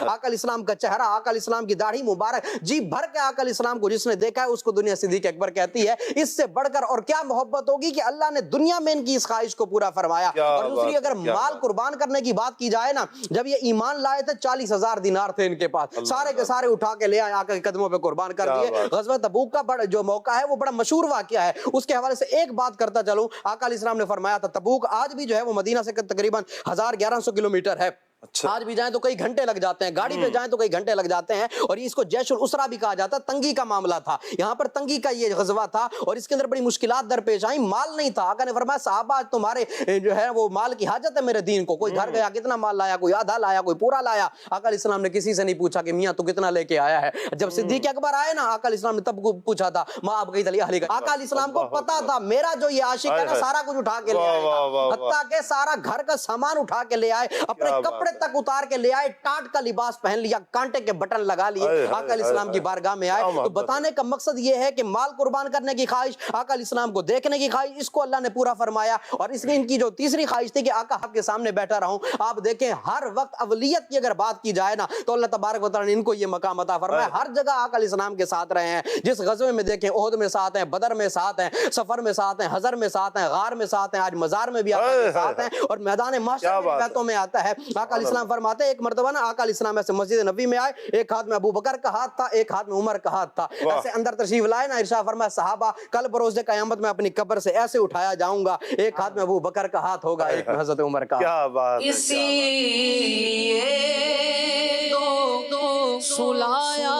آقا علیہ السلام کا چہرہ، آقا علیہ السلام کی داڑھی مبارک، جی بھر کے آقا علیہ السلام کو جس نے دیکھا ہے اس کو دنیا صدیق اکبر کہتی ہے۔ اس سے بڑھ کر اور کیا محبت ہوگی کہ اللہ نے دنیا میں ان کی اس خواہش کو پورا فرمایا۔ اور دوسری اگر مال قربان کرنے کی بات کی جائے نا، جب یہ ایمان لائے تھے 40,000 دینار تھے ان کے پاس، سارے کے سارے اٹھا کے لے آئے، آقا کے قدموں پہ قربان کر دیے۔ غزوہ تبوک کا جو موقع ہے وہ بڑا مشہور واقعہ ہے، اس کے حوالے سے ایک بات کرتا چلوں۔ آقا علیہ السلام نے فرمایا تھا تبوک آج بھی جو ہے وہ مدینہ سے تقریباً 1100 کلومیٹر ہے، آج بھی جائیں تو کئی گھنٹے لگ جاتے ہیں، گاڑی پہ جائیں تو کئی گھنٹے لگ جاتے ہیں، اور اس کو جیش الاسرا بھی کہا جاتا ہے۔ تنگی کا معاملہ تھا، یہاں پر تنگی کا یہ غزوہ تھا، اور اس کے اندر بڑی مشکلات درپیش آئیں، مال نہیں تھا۔ آقا نے فرمایا صحابہ آج تمہارے جو ہے وہ مال کی حاجت ہے میرے دین کو، کوئی گھر گیا کتنا مال لایا، کوئی آدھا لایا، کوئی پورا لایا۔ آقا علیہ السلام نے کسی سے نہیں پوچھا کہ میاں تو کتنا لے کے آیا ہے۔ جب صدیق اکبر آئے نا، آقا علیہ السلام نے تب پوچھا تھا ماں آپ گئی تلی اہلی کا۔ آقا علیہ السلام کو پتا تھا میرا جو یہ عاشق ہے نا سارا کچھ اٹھا کے لے آئے گا، حتیٰ کہ سارا گھر کا سامان اٹھا کے لے آئے، اپنے کپڑے تک اتار کے لے آئے، ٹاٹ کا لباس پہن لیا، کانٹے کے بٹن لگا لیے، آقا علیہ السلام کی بارگاہ میں آئے۔ تو بتانے کا مقصد یہ ہے کہ مال قربان کرنے کی خواہش، آقا علیہ السلام کو دیکھنے کی خواہش، اس کو اللہ نے پورا فرمایا۔ اور اس میں ان کی جو تیسری خواہش تھی کہ آقا آپ کے سامنے بیٹھا رہوں۔ آپ دیکھیں ہر وقت اولیت کی اگر بات کی جائے نا تو اللہ تبارک و تعالیٰ نے ان کو یہ مقام عطا فرمایا، ہر جگہ آقا علیہ السلام کے ساتھ رہے ہیں۔ جس غزوے میں دیکھیں احد میں ساتھ ہیں، بدر میں ساتھ ہیں، سفر میں ساتھ ہیں، حضر میں ساتھ ہیں، غار میں ساتھ ہیں، آج مزار میں بھی آقا کے ساتھ ہیں، اور میدان محشر میں بیتوں میں آتا ہے۔ آقا علیہ السلام فرماتے ہیں ایک مرتبہ نا آقا علیہ السلام ایسے مسجد نبی میں آئے، ایک ہاتھ میں ابو بکر کا ہاتھ تھا، ایک ہاتھ میں عمر کا ہاتھ تھا، ایسے اندر تشریف لائے نا، ارشاد فرمایا صحابہ کل بروز قیامت میں اپنی قبر سے ایسے اٹھایا جاؤں گا، ایک ہاتھ میں ابو بکر کا ہاتھ ہوگا، ایک میں حضرت عمر کا۔ کیا بات ہے، اسی لیے تو سلایا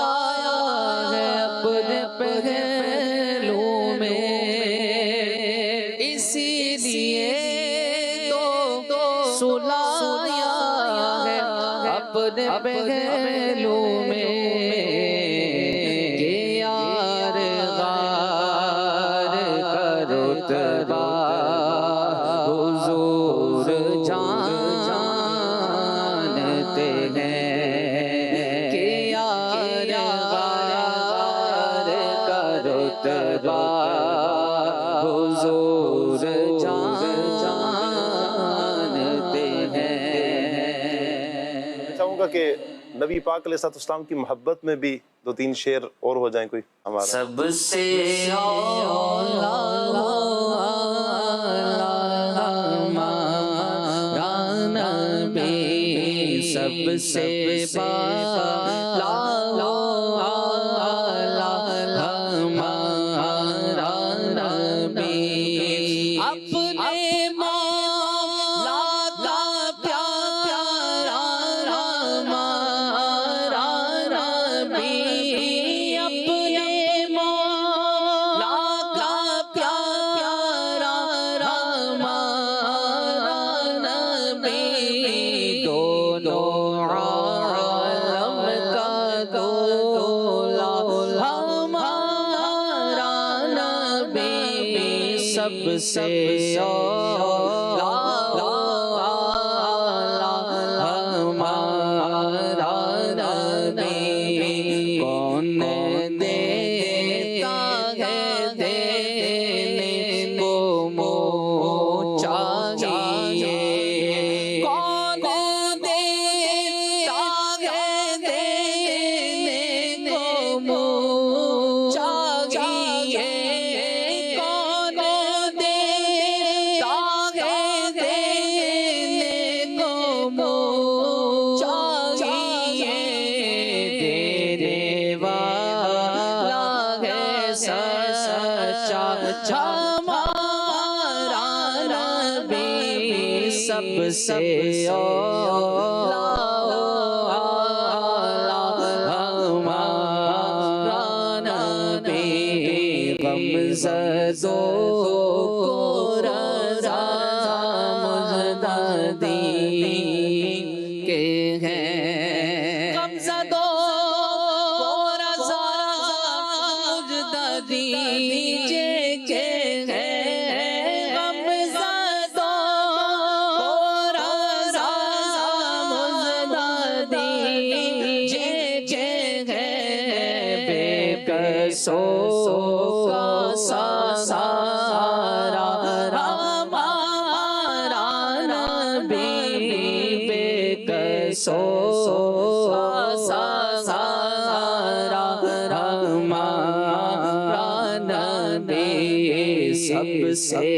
ہے اپنے پہلو میں، اسی لیے تو سلایا ہے اپنے پہلو میں، کہ یار غار کا رتبہ حضور جانتے ہیں، کہ یار غار کا رتبہ حضور جانتے ہیں۔ چاہوں گا کہ نبی پاک علیہ السلام کی محبت میں بھی دو تین شعر اور ہو جائیں کوئی ہمارا۔ سب سے اولا ہمارا نبی، سب سے بالا ہمارا نبی، اپنے مولا کا پیارا ہمارا نبی، اپنے مولا کا پیارا ہمارا نبی، دونوں عالم کا دولا ہمارا نبی، سب سے اولا ہمارا نبی، کون دیتا ہے دینے کو منہ چاہیے، کون دیتا ہے دینے کو منہ چاہیے، کون دیتا ہے دینے کو منہ چاہیے، دینے والا ہے سچا ہمارا نبی، سب سے اولا ہمارا نبی، غمزدوں کو رضا مزدادین کے ہیں، غمزدوں کو رضا مزدادین کے ہیں، غمزدوں کو رضا مزدادین کے ہیں، بے کسوں کا سہارا ہمارا نبی، بے کسوں سہارا ہمارا نبی سب سے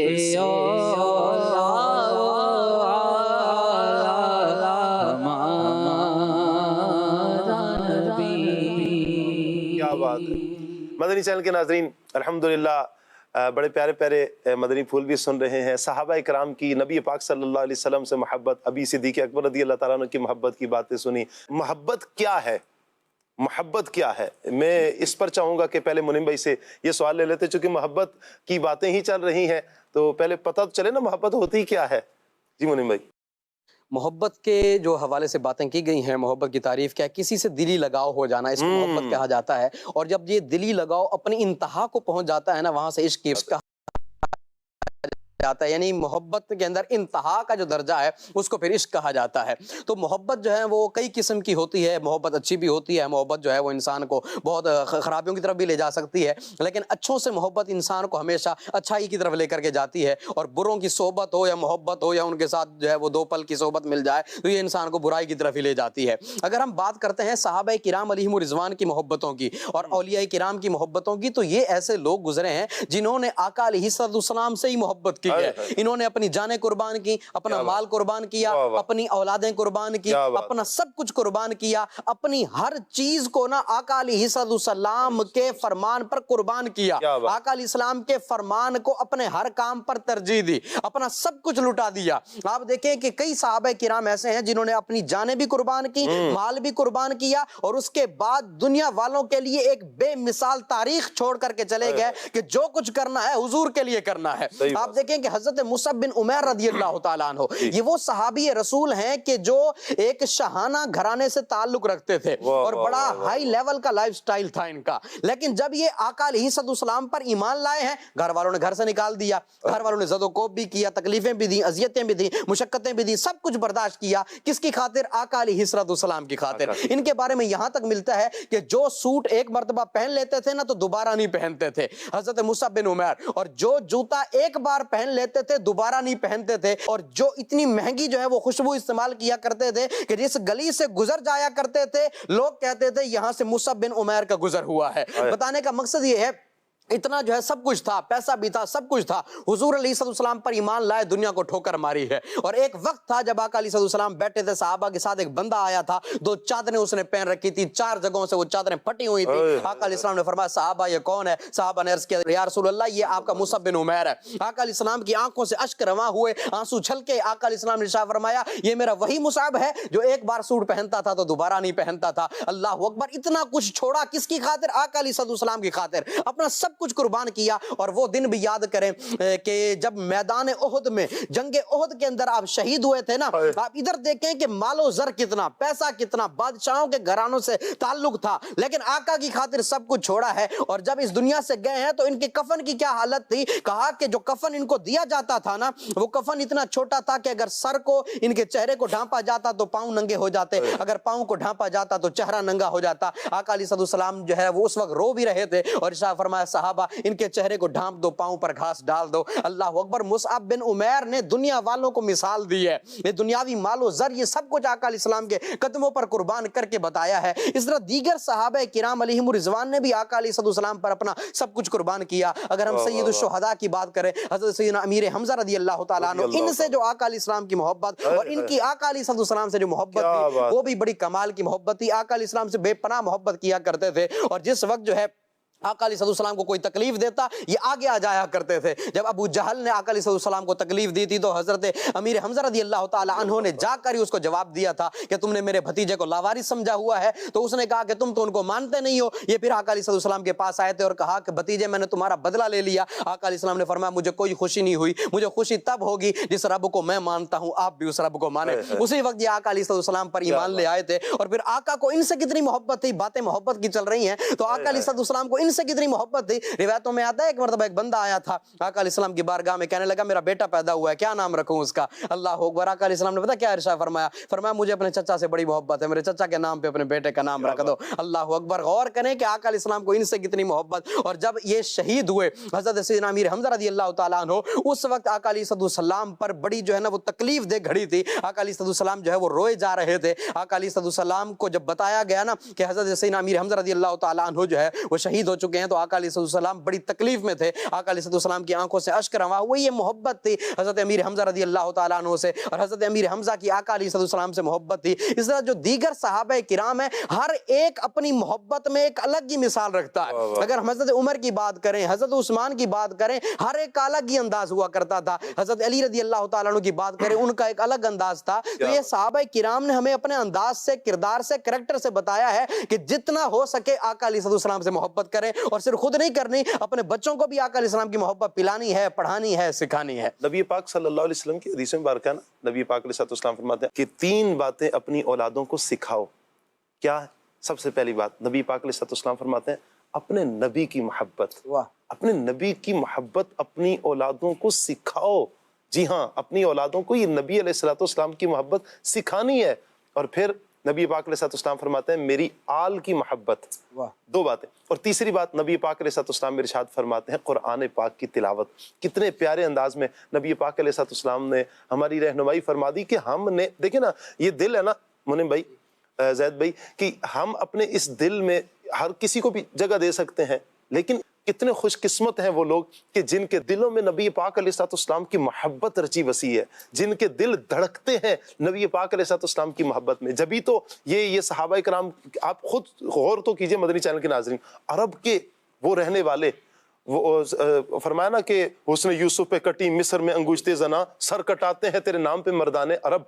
کیا بات ہے مدنی چینل کے ناظرین، الحمدللہ بڑے پیارے پیارے مدنی پھول بھی سن رہے ہیں۔ صحابہ کرام کی نبی پاک صلی اللہ علیہ وسلم سے محبت، ابھی صدیق اکبر رضی اللہ تعالیٰ عنہ کی محبت کی باتیں سنی۔ محبت کیا ہے؟ محبت کیا ہے؟ میں اس پر چاہوں گا کہ پہلے منیم بھائی سے یہ سوال لے لیتے، چونکہ محبت کی باتیں ہی چل رہی ہیں تو پہلے پتہ تو چلے نا محبت ہوتی کیا ہے۔ جی منیم بھائی۔ محبت کے جو حوالے سے باتیں کی گئی ہیں، محبت کی تعریف کیا ہے؟ کسی سے دلی لگاؤ ہو جانا، اس کو محبت کہا جاتا ہے۔ اور جب یہ دلی لگاؤ اپنی انتہا کو پہنچ جاتا ہے نا، وہاں سے عشق کا جاتا ہے، یعنی محبت کے اندر انتہا کا جو درجہ ہے اس کو پھر عشق کہا جاتا ہے۔ تو محبت جو ہے وہ کئی قسم کی ہوتی ہے، محبت اچھی بھی ہوتی ہے، محبت جو ہے وہ انسان کو بہت خرابیوں کی طرف بھی لے جا سکتی ہے، لیکن اچھوں سے محبت انسان کو ہمیشہ اچھائی کی طرف لے کر کے جاتی ہے، اور بروں کی صحبت ہو یا محبت ہو یا ان کے ساتھ جو ہے وہ دو پل کی صحبت مل جائے تو یہ انسان کو برائی کی طرف ہی لے جاتی ہے۔ اگر ہم بات کرتے ہیں صحابہ کرام علیہم رضوان کی محبتوں کی اور اولیاء کرام کی محبتوں کی، تو یہ ایسے لوگ گزرے ہیں جنہوں نے آقا علیہ السلام سے ہی محبت کی ہے۔ انہوں نے اپنی جانیں قربان کی، اپنا مال قربان کیا، اپنی اولادیں قربان کی، اپنا سب کچھ قربان کیا، اپنی ہر چیز کو نا آقا علیہ السلام کے فرمان پر قربان کیا، آقا علیہ السلام کے فرمان کو اپنے ہر کام پر ترجیح دی، اپنا سب کچھ لٹا دیا۔ آپ دیکھیں کہ کئی صحابہ کرام ایسے ہیں جنہوں نے اپنی جانیں بھی قربان کی، مال بھی قربان کیا، اور اس کے بعد دنیا والوں کے لیے ایک بے مثال تاریخ چھوڑ کر کے چلے گئے کہ جو کچھ کرنا ہے حضور کے لیے کرنا ہے۔ آپ دیکھیں کہ حضرت مصعب بن عمیر رضی اللہ تعالیٰ عنہ، یہ وہ صحابی رسول ہیں کہ جو ایک شاہانہ گھرانے سے تعلق رکھتے تھے اور بڑا ہائی لیول کا لائف سٹائل تھا ان کا، لیکن جب یہ آقا علیہ السلام پر ایمان لائے ہیں، گھر والوں نے گھر سے نکال دیا، گھر والوں نے زد و کوب بھی کیا، تکلیفیں بھی دیں، اذیتیں بھی دیں، مشقتیں بھی دیں، سب کچھ برداشت کیا، کس کی خاطر؟ آقا علیہ السلام کی خاطر۔ ان کے بارے میں یہاں تک ملتا ہے کہ جو سوٹ ایک مرتبہ پہن لیتے تھے نا تو دوبارہ نہیں پہنتے تھے حضرت مصعب بن عمیر، اور جو جوتا ایک بار پہن لیتے تھے دوبارہ نہیں پہنتے تھے، اور جو اتنی مہنگی جو ہے وہ خوشبو استعمال کیا کرتے تھے کہ جس گلی سے گزر جایا کرتے تھے لوگ کہتے تھے یہاں سے مصعب بن عمیر کا گزر ہوا ہے۔ بتانے کا مقصد یہ ہے اتنا جو ہے سب کچھ تھا، پیسہ بھی تھا، سب کچھ تھا، حضور علیہ السلام پر ایمان لائے، دنیا کو ٹھوکر ماری ہے۔ اور ایک وقت تھا جب آقا علیہ السلام بیٹھے تھے صحابہ کے ساتھ، ایک بندہ آیا تھا، دو چادریں اس نے پہن رکھی تھی، 4 جگہوں سے وہ چادریں پھٹی ہوئی تھی۔ آقا علیہ السلام نے فرمایا صحابہ یہ کون ہے؟ صحابہ نے عرض کیا یا رسول اللہ یہ آپ کا مصعب بن عمیر ہے۔ آقا علیہ السلام کی آنکھوں سے اشک رواں ہوئے، آنسو چھلکے، آقا علیہ السلام نے ارشاد فرمایا یہ میرا وہی مصعب ہے جو ایک بار سوٹ پہنتا تھا تو دوبارہ نہیں پہنتا تھا۔ اللہ اکبر! اتنا کچھ چھوڑا کس کی خاطر؟ آقا علیہ السلام کی خاطر، اپنا سب کچھ قربان کیا۔ اور وہ دن بھی یاد کریں کہ جب میدان احد میں، جنگ احد کے اندر آپ شہید ہوئے تھے نا، آپ ادھر دیکھیں کہ مال و زر کتنا، پیسہ کتنا، بادشاہوں کے گھرانوں سے تعلق تھا، لیکن آقا کی خاطر سب کچھ چھوڑا ہے۔ اور جب اس دنیا سے گئے ہیں تو ان کے کفن کی کیا حالت تھی؟ کہا کہ جو کفن ان کو دیا جاتا تھا نا وہ کفن اتنا چھوٹا تھا کہ اگر سر کو ان کے چہرے کو ڈھانپا جاتا تو پاؤں ننگے ہو جاتے، اگر پاؤں کو ڈھانپا جاتا تو چہرہ ننگا ہو جاتا۔ آقا علیہ السلام جو ہے وہ اس وقت رو بھی رہے تھے اور ارشاد فرمایا صحابہ ان کے چہرے کو ڈھانپ دو، پاؤں پر گھاس ڈال دو۔ اللہ اکبر! مصعب بن عمیر نے دنیا والوں کو مثال دی ہے، یہ دنیاوی مال و زر یہ سب کچھ آقا علیہ السلام کے قدموں پر قربان کر کے بتایا ہے۔ اس طرح دیگر صحابہ کرام علیہم رضوان نے بھی آقا علیہ السلام پر اپنا سب کچھ قربان کیا۔ اگر ہم سید الشہداء کی بات کریں، حضرت سیدنا امیر حمزہ رضی اللہ تعالیٰ عنہ، ان سے جو آقا علیہ السلام کی محبت اور ان کی آقا علیہ السلام سے جو محبت تھی وہ بھی بڑی کمال کی محبت تھی۔ آقا علیہ السلام سے بے پناہ محبت کیا کرتے تھے، اور جس وقت جو ہے آقا علیہ السلام کو کوئی تکلیف دیتا یہ آگے آ جایا کرتے تھے۔ جب ابو جہل نے آقا علیہ السلام کو تکلیف دی تھی تو حضرت امیر حمزہ رضی اللہ تعالی عنہ نے جا کر ہی اس کو جواب دیا تھا کہ تم نے میرے بھتیجے کو لاوارث سمجھا ہوا ہے، تو اس نے کہا کہ تم تو ان کو مانتے نہیں ہو۔ یہ پھر آقا علیہ السلام کے پاس آئے تھے اور کہا کہ بھتیجے میں نے تمہارا بدلہ لے لیا۔ آقا علیہ السلام نے فرمایا مجھے کوئی خوشی نہیں ہوئی، مجھے خوشی تب ہوگی جس رب کو میں مانتا ہوں آپ بھی اس رب کو مانیں۔ اسی وقت یہ آقا علیہ السلام پر ایمان لے آئے تھے، اور پھر آقا کو ان سے کتنی محبت تھی، باتیں محبت کی چل رہی ہیں تو آقا علیہ السلام کو ان ان سے کتنی محبت تھی. روایتوں میں آتا ہے ایک مرتبہ ایک بندہ آیا تھا آقا علیہ السلام کی بارگاہ میں, کہنے لگا میرا بیٹا پیدا ہوا ہے, کیا نام رکھوں اس کا؟ اللہ اکبر. آقا علیہ السلام نے پتا کیا ارشاد فرمایا؟ فرمایا مجھے اپنے چچا سے بڑی محبت ہے, میرے چچا کے نام پہ اپنے بیٹے کا نام رکھ دو. اللہ اکبر. غور کریں کہ آقا علیہ السلام کو ان سے کتنی محبت. اور جب یہ شہید ہوئے حضرت سیدنا امیر حمزہ رضی اللہ تعالیٰ عنہ, اس وقت آقا علیہ السلام پر بڑی جو ہے نا وہ تکلیف دہ گھڑی تھی. آقا علیہ السلام جو ہے وہ روئے جا رہے تھے. آقا علیہ السلام کو جب بتایا گیا نا کہ حضرت سیدنا امیر حمزہ رضی اللہ تعالیٰ عنہ جو ہے وہ شہید ہو چکے ہیں, تو آقا علیہ السلام بڑی تکلیف میں تھے. آقا علیہ السلام کی آنکھوں سے اشک رواں ہوئے. یہ محبت تھی حضرت امیر حمزہ رضی اللہ تعالیٰ عنہ سے, اور حضرت امیر حمزہ کی آقا علیہ السلام سے محبت تھی. اس طرح جو دیگر صحابہ کرام ہیں ہر ایک اپنی محبت میں ایک الگ ہی مثال رکھتا ہے. اگر ہم حضرت عمر کی بات کریں, حضرت عثمان کی بات کریں, ہر ایک کا الگ ہی انداز ہوا کرتا تھا. حضرت علی رضی اللہ تعالیٰ عنہ کی بات کریں, ان کا ایک الگ انداز تھا. تو یہ صحابہ کرام نے ہمیں اپنے انداز سے, کردار سے, کریکٹر سے بتایا ہے کہ جتنا ہو سکے آقا علیہ السلام سے محبت کریں, اور صرف خود نہیں کرنی, اپنے بچوں کو بھی آقا علیہ السلام کی محبت پلانی ہے, پڑھانی ہے, سکھانی ہے. نبی پاک صلی اللہ علیہ وسلم کی حدیث مبارکہ ہے نا, نبی پاک علیہ السلام فرماتے ہیں کہ 3 باتیں اپنی اولادوں کو سکھاؤ. کیا ہے؟ سب سے پہلی بات نبی پاک علیہ السلام فرماتے ہیں اپنے نبی کی محبت. اپنے نبی کی محبت اپنی اولادوں کو سکھاؤ. جی ہاں, اپنی اولادوں کو یہ نبی علیہ السلام کی محبت سکھانی ہے. اور پھر نبی پاک علیہ السلام فرماتے ہیں میری آل کی محبت. 2 باتیں. اور تیسری بات نبی پاک علیہ السلام ارشاد فرماتے ہیں قرآن پاک کی تلاوت. کتنے پیارے انداز میں نبی پاک علیہ السلام نے ہماری رہنمائی فرما دی کہ ہم نے, دیکھیں نا یہ دل ہے نا منم بھائی, زید بھائی, کہ ہم اپنے اس دل میں ہر کسی کو بھی جگہ دے سکتے ہیں, لیکن کتنے خوش قسمت ہیں وہ لوگ کہ جن کے دلوں میں نبی پاک علیہ السلام کی محبت رچی وسیع ہے, جن کے دل دھڑکتے ہیں نبی پاک علیہ السلام کی محبت میں. جبھی تو یہ صحابہ کرام, آپ خود غور تو کیجئے مدنی چینل کے ناظرین, عرب کے وہ رہنے والے, وہ فرمایا نا کہ حسن یوسف پہ کٹی مصر میں انگشتے زنا, سر کٹاتے ہیں تیرے نام پہ مردانے عرب.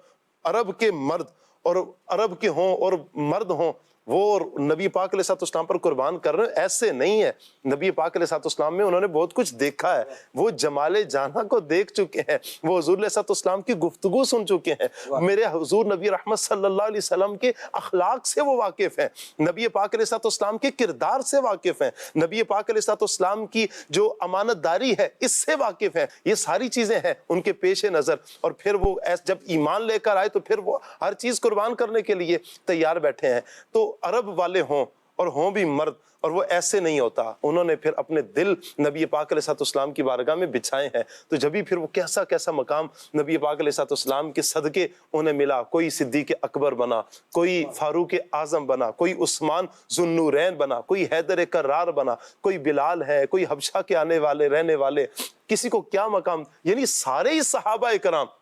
عرب کے مرد اور عرب کے ہوں اور مرد ہوں وہ نبی پاک علیہ السلام پر قربان کر رہے ہیں. ایسے نہیں ہے. نبی پاک علیہ السلام میں انہوں نے بہت کچھ دیکھا ہے, وہ جمال جانا کو دیکھ چکے ہیں, وہ حضور علیہ السلام کی گفتگو سن چکے ہیں, میرے حضور نبی رحمت صلی اللہ علیہ وسلم کے اخلاق سے وہ واقف ہیں, نبی پاک علیہ السلام کے کردار سے واقف ہیں, نبی پاک علیہ السلام کی جو امانت داری ہے اس سے واقف ہیں. یہ ساری چیزیں ہیں ان کے پیش نظر, اور پھر وہ جب ایمان لے کر آئے تو پھر وہ ہر چیز قربان کرنے کے لیے تیار بیٹھے ہیں. تو عرب والے ہوں اور ہوں بھی مرد, اور وہ ایسے نہیں ہوتا, انہوں نے پھر اپنے دل نبی پاک علیہ السلام کی بارگاہ میں بچھائے ہیں. تو جبھی پھر وہ کیسا کیسا مقام نبی پاک علیہ السلام کے صدقے انہیں ملا. کوئی صدیق اکبر بنا, کوئی فاروق اعظم بنا, کوئی عثمان ذو النورین بنا, کوئی حیدر کرار بنا, کوئی بلال ہے, کوئی حبشہ کے آنے والے رہنے والے, کسی کو کیا مقام. یعنی سارے ہی صحابہ کرام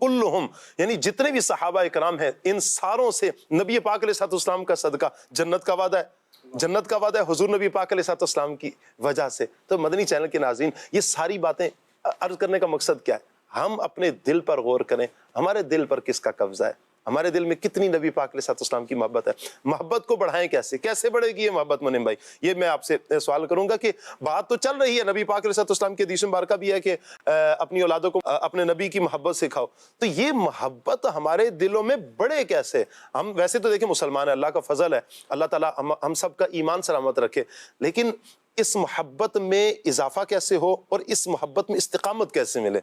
کلہم, یعنی جتنے بھی صحابہ کرام ہیں ان ساروں سے نبی پاک علیہ السلام کا صدقہ, جنت کا وعدہ ہے, جنت کا وعدہ ہے حضور نبی پاک علیہ السلام کی وجہ سے. تو مدنی چینل کے ناظرین, یہ ساری باتیں عرض کرنے کا مقصد کیا ہے؟ ہم اپنے دل پر غور کریں, ہمارے دل پر کس کا قبضہ ہے, ہمارے دل میں کتنی نبی پاک علیہ السلام کی محبت ہے. محبت کو بڑھائیں کیسے, کیسے بڑھے گی یہ محبت منم بھائی؟ یہ میں آپ سے سوال کروں گا کہ بات تو چل رہی ہے, نبی پاک علیہ السلام کے حدیث مبارکہ بھی ہے کہ اپنی اولادوں کو اپنے نبی کی محبت سکھاؤ. تو یہ محبت ہمارے دلوں میں بڑھے کیسے؟ ہم ویسے تو دیکھیں مسلمان ہیں, اللہ کا فضل ہے, اللہ تعالیٰ ہم سب کا ایمان سلامت رکھے, لیکن اس محبت میں اضافہ کیسے ہو اور اس محبت میں استقامت کیسے ملے؟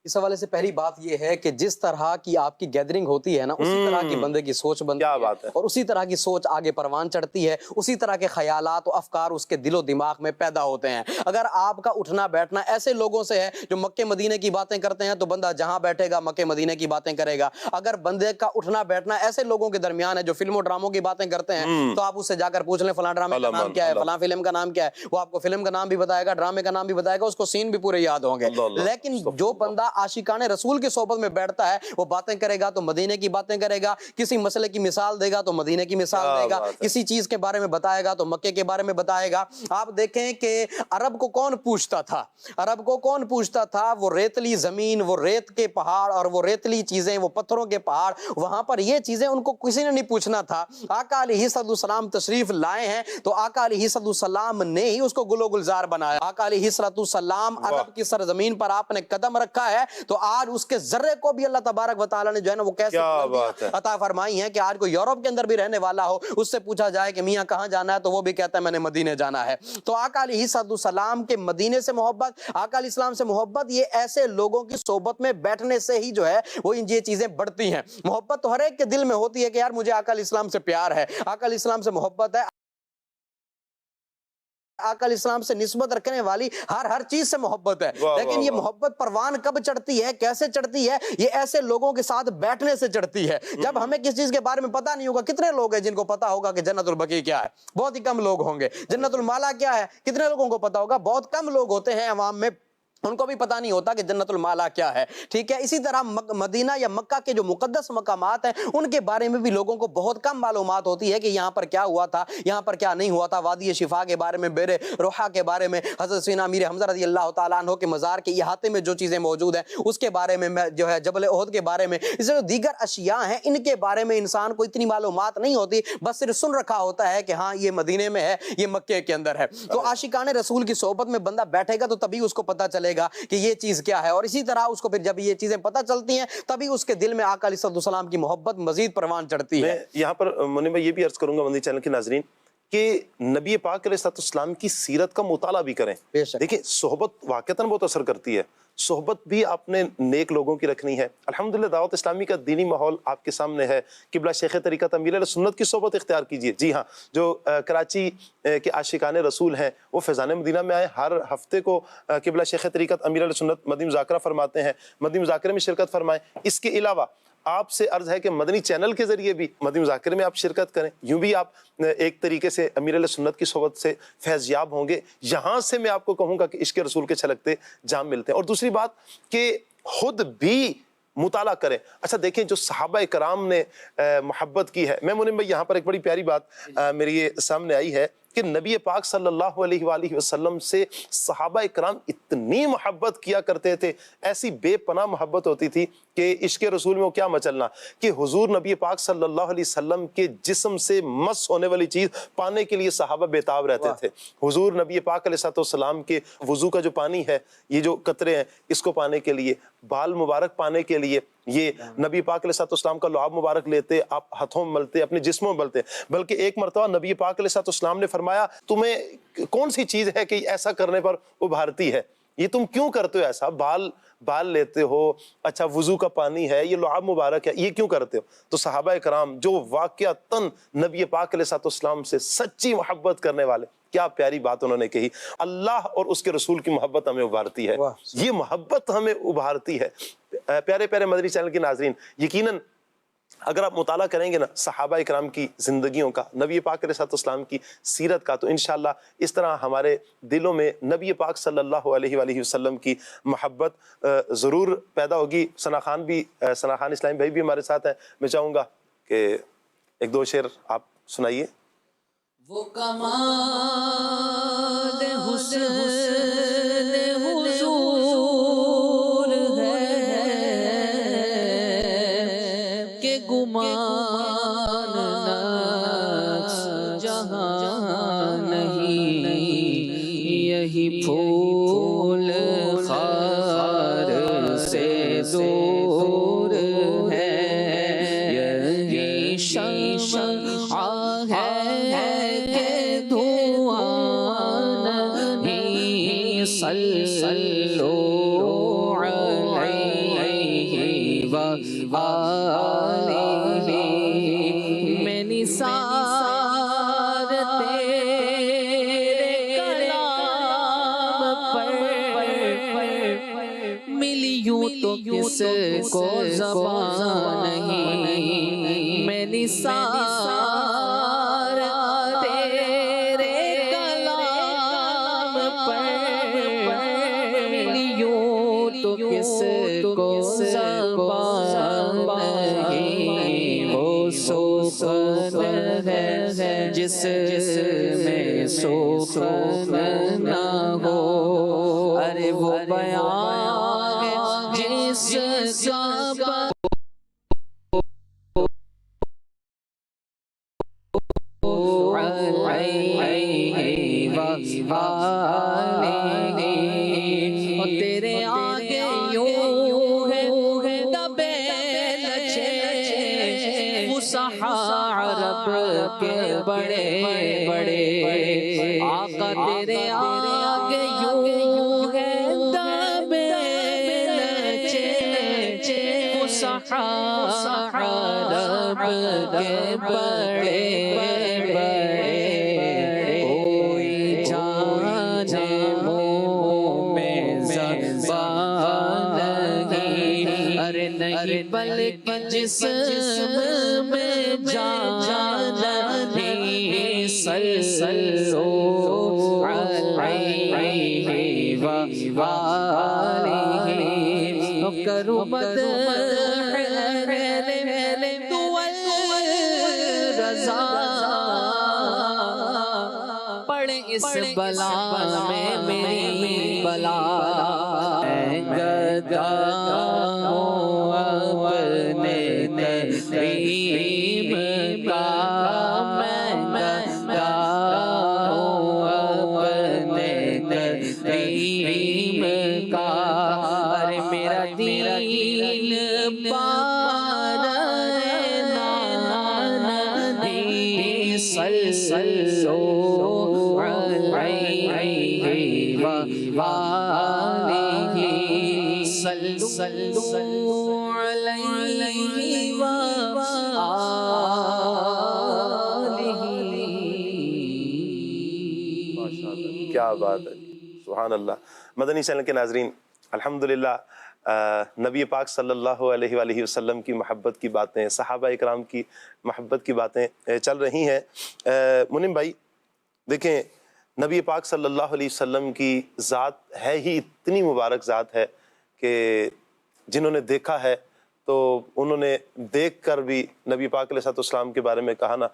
اس حوالے سے پہلی بات یہ ہے کہ جس طرح کی آپ کی گیدرنگ ہوتی ہے نا, اسی طرح کی بندے کی سوچ بنتی ہے, اور اسی طرح کی سوچ آگے پروان چڑھتی ہے, اسی طرح کے خیالات و افکار اس کے دل و دماغ میں پیدا ہوتے ہیں. اگر آپ کا اٹھنا بیٹھنا ایسے لوگوں سے ہے جو مکے مدینے کی باتیں کرتے ہیں, تو بندہ جہاں بیٹھے گا مکے مدینے کی باتیں کرے گا. اگر بندے کا اٹھنا بیٹھنا ایسے لوگوں کے درمیان ہے جو فلم و ڈراموں کی باتیں کرتے ہیں, تو آپ اس سے جا کر پوچھ لیں فلاں ڈرامے کا نام کیا ہے, فلاں فلم کا نام کیا ہے, وہ آپ کو فلم کا نام بھی بتائے گا, ڈرامے کا نام بھی بتائے گا, اس کو سین بھی پورے یاد ہوں گے. لیکن جو بندہ عاشقان رسول کی صحبت میں بیٹھتا ہے, وہ باتیں کرے گا تو مدینے کی باتیں کرے گا, کسی مسئلے کی مثال دے گا تو مدینے کی مثال دے گا, کسی چیز کے بارے میں بتائے گا تو مکے کے بارے میں بتائے گا. آپ دیکھیں کہ عرب کو کون پوچھتا تھا, عرب کو کون پوچھتا تھا؟ وہ ریتلی زمین, وہ ریت کے پہاڑ اور وہ ریتلی چیزیں, وہ پتھروں کے پہاڑ, وہاں پر یہ چیزیں ان کو کسی نے نہیں پوچھنا تھا. آقا علیہ السلام تشریف لائے ہیں تو آقا علیہ السلام نے ہی اس کو گل و گلزار بنایا. آقا علیہ السلام عرب کی سرزمین پر آپ نے قدم رکھا ہے ہے تو آج اس کے ذرے کو بھی اللہ تبارک و تعالیٰ نے جو ہے نا وہ کیسے عطا فرمائی ہے کہ آج کوئی یورپ کے اندر بھی رہنے والا ہو، اس سے پوچھا جائے کہ میاں کہاں جانا ہے تو وہ بھی کہتا ہے میں نے مدینے جانا ہے۔ تو آقا علیہ السلام کے مدینے سے محبت، آقا علیہ السلام سے محبت، یہ ایسے لوگوں کی صحبت میں بیٹھنے سے ہی جو ہے وہ یہ چیزیں بڑھتی ہیں۔ محبت تو ہر ایک کے دل میں ہوتی ہے کہ یار مجھے آقا علیہ السلام سے پیار ہے، آقا علیہ السلام سے محبت ہے، آقا علیہ السلام سے نسبت رکھنے والی ہر چیز سے محبت ہے، لیکن یہ محبت پروان کب چڑھتی ہے، کیسے چڑھتی ہے؟ یہ ایسے لوگوں کے ساتھ بیٹھنے سے چڑھتی ہے جب ہمیں کس چیز کے بارے میں پتہ نہیں ہوگا۔ کتنے لوگ ہیں جن کو پتا ہوگا کہ جنت البقیع کیا ہے؟ بہت ہی کم لوگ ہوں گے۔ جنت المالا کیا ہے؟ کتنے لوگوں کو پتا ہوگا؟ بہت کم لوگ ہوتے ہیں عوام میں، ان کو بھی پتہ نہیں ہوتا کہ جنت المالا کیا ہے، ٹھیک ہے۔ اسی طرح مدینہ یا مکہ کے جو مقدس مقامات ہیں ان کے بارے میں بھی لوگوں کو بہت کم معلومات ہوتی ہے کہ یہاں پر کیا ہوا تھا، یہاں پر کیا نہیں ہوا تھا۔ وادی شفا کے بارے میں، بیر روحا کے بارے میں، حضرت سیدنا امیر حمزہ رضی اللہ تعالیٰ عنہ کے مزار کے احاطے میں جو چیزیں موجود ہیں اس کے بارے میں، جو ہے جبل احد کے بارے میں، اس جو دیگر اشیاء ہیں ان کے بارے میں انسان کو اتنی معلومات نہیں ہوتی، بس صرف سن رکھا ہوتا ہے کہ ہاں یہ مدینے میں ہے، یہ مکے کے اندر ہے۔ تو عاشقان رسول کی صحبت میں بندہ بیٹھے گا تو تبھی اس کو پتہ چلے گا کہ یہ چیز کیا ہے، اور اسی طرح اس کو پھر جب یہ چیزیں پتہ چلتی ہیں تبھی اس کے دل میں آقا علیہ السلام کی محبت مزید پروان چڑھتی ہے۔ میں یہاں پر منی میں یہ بھی عرض کروں گا مدنی چینل کے ناظرین کہ نبی پاک علیہ السلام کی سیرت کا مطالعہ بھی کریں۔ دیکھیں صحبت واقعتاً بہت اثر کرتی ہے، صحبت بھی آپ نے نیک لوگوں کی رکھنی ہے۔ الحمدللہ دعوت اسلامی کا دینی ماحول آپ کے سامنے ہے، قبلہ شیخ طریقت امیر علیہ سنت کی صحبت اختیار کیجئے۔ جی ہاں، جو کراچی کے عاشقان رسول ہیں وہ فیضان مدینہ میں آئے، ہر ہفتے کو قبلہ شیخ طریقت امیر علیہ سنت مدنی مذاکرہ فرماتے ہیں، مدنی مذاکرے میں شرکت فرمائیں۔ اس کے علاوہ آپ سے عرض ہے کہ مدنی چینل کے ذریعے بھی مدنی مذاکرے میں آپ شرکت کریں، یوں بھی آپ ایک طریقے سے امیر علیہ سنت کی صحبت سے فیض یاب ہوں گے۔ یہاں سے میں آپ کو کہوں گا کہ عشق رسول کے چھلکتے جام ملتے ہیں۔ اور دوسری بات کہ خود بھی مطالعہ کریں۔ اچھا دیکھیں جو صحابہ کرام نے محبت کی ہے، میں منیم بھائی یہاں پر ایک بڑی پیاری بات میری یہ سامنے آئی ہے کہ نبی پاک صلی اللہ علیہ وآلہ وسلم سے صحابہ کرام اتنی محبت کیا کرتے تھے، ایسی بے پناہ محبت ہوتی تھی کہ عشق رسول میں وہ کیا مچلنا کہ حضور نبی پاک صلی اللہ علیہ وسلم کے جسم سے مس ہونے والی چیز پانے کے لیے صحابہ بےتاب رہتے تھے۔ حضور نبی پاک علیہ السلام کے وضو کا جو پانی ہے، یہ جو قطرے ہیں، اس کو پانے کے لیے، بال مبارک پانے کے لیے، یہ نبی پاک علیہ السلام کا لعاب مبارک لیتے، آپ ہاتھوں میں ملتے، اپنے جسموں میں ملتے۔ بلکہ ایک مرتبہ نبی پاک علیہ السلام نے فرمایا تمہیں کون سی چیز ہے کہ ایسا کرنے پر ابھارتی ہے؟ یہ تم کیوں کرتے ہو ایسا؟ بال لیتے ہو، اچھا وضو کا پانی ہے، یہ لعاب مبارک ہے، یہ کیوں کرتے ہو؟ تو صحابہ کرام جو واقعتاً نبی پاک علیہ السلام سے سچی محبت کرنے والے، کیا پیاری بات انہوں نے کہی، اللہ اور اس کے رسول کی محبت ہمیں ابھارتی ہے، یہ محبت ہمیں ابھارتی ہے۔ پیارے پیارے مدنی چینل کے ناظرین، یقیناً اگر آپ مطالعہ کریں گے نا صحابہ کرام کی زندگیوں کا، نبی پاک علیہ السلام کی سیرت کا، تو انشاءاللہ اس طرح ہمارے دلوں میں نبی پاک صلی اللہ علیہ وآلہ وسلم کی محبت ضرور پیدا ہوگی۔ ثنا خان اسلامی بھائی بھی ہمارے ساتھ ہیں، میں چاہوں گا کہ ایک دو شعر آپ سنائیے۔ وہ کمال حسن حضور ہے کہ گمان نقص جہاں نہیں، یہی پھول خار سے دور ہے، یہی شمع ہے صلو علیہ وآلہ۔ میں نثار تیرے کلام پر ملی یوں تو کس کو زبان نہیں، میں نثار کس کو زبان نہیں، وہ سخن ہے جس میں سخن نہ ہو، ارے وہ بیان ہے جس کا تیرے آگے یوں کے بڑے بڑے آقا تیرے آگے یوں ہے دبے نچے صحابہ کے بڑے بڑے کوئی جانے منہ میں زبان نہیں ارے نہیں بلکہ جسم میں جان نہیں صلو علیہ وآلہ کرو مدح رضا پڑھ اس بلا میں میری بلا گدا ہوں اپنے کریم کا میں گدا ہوں اپنے کریم کا ارے میرا دین پارا نانی صلو علیہ وآلہ صلو علیہ وآلہ کیا بات ہے، سبحان اللہ۔ مدنی چینل کے ناظرین، الحمدللہ نبی پاک صلی اللہ علیہ وآلہ وسلم کی محبت کی باتیں، صحابہ اکرام کی محبت کی باتیں چل رہی ہیں۔ منم بھائی دیکھیں، نبی پاک صلی اللہ علیہ وسلم کی ذات ہے ہی اتنی مبارک ذات ہے کہ جنہوں نے دیکھا ہے تو انہوں نے دیکھ کر بھی نبی پاک علیہ السلام کے بارے میں کہا نا،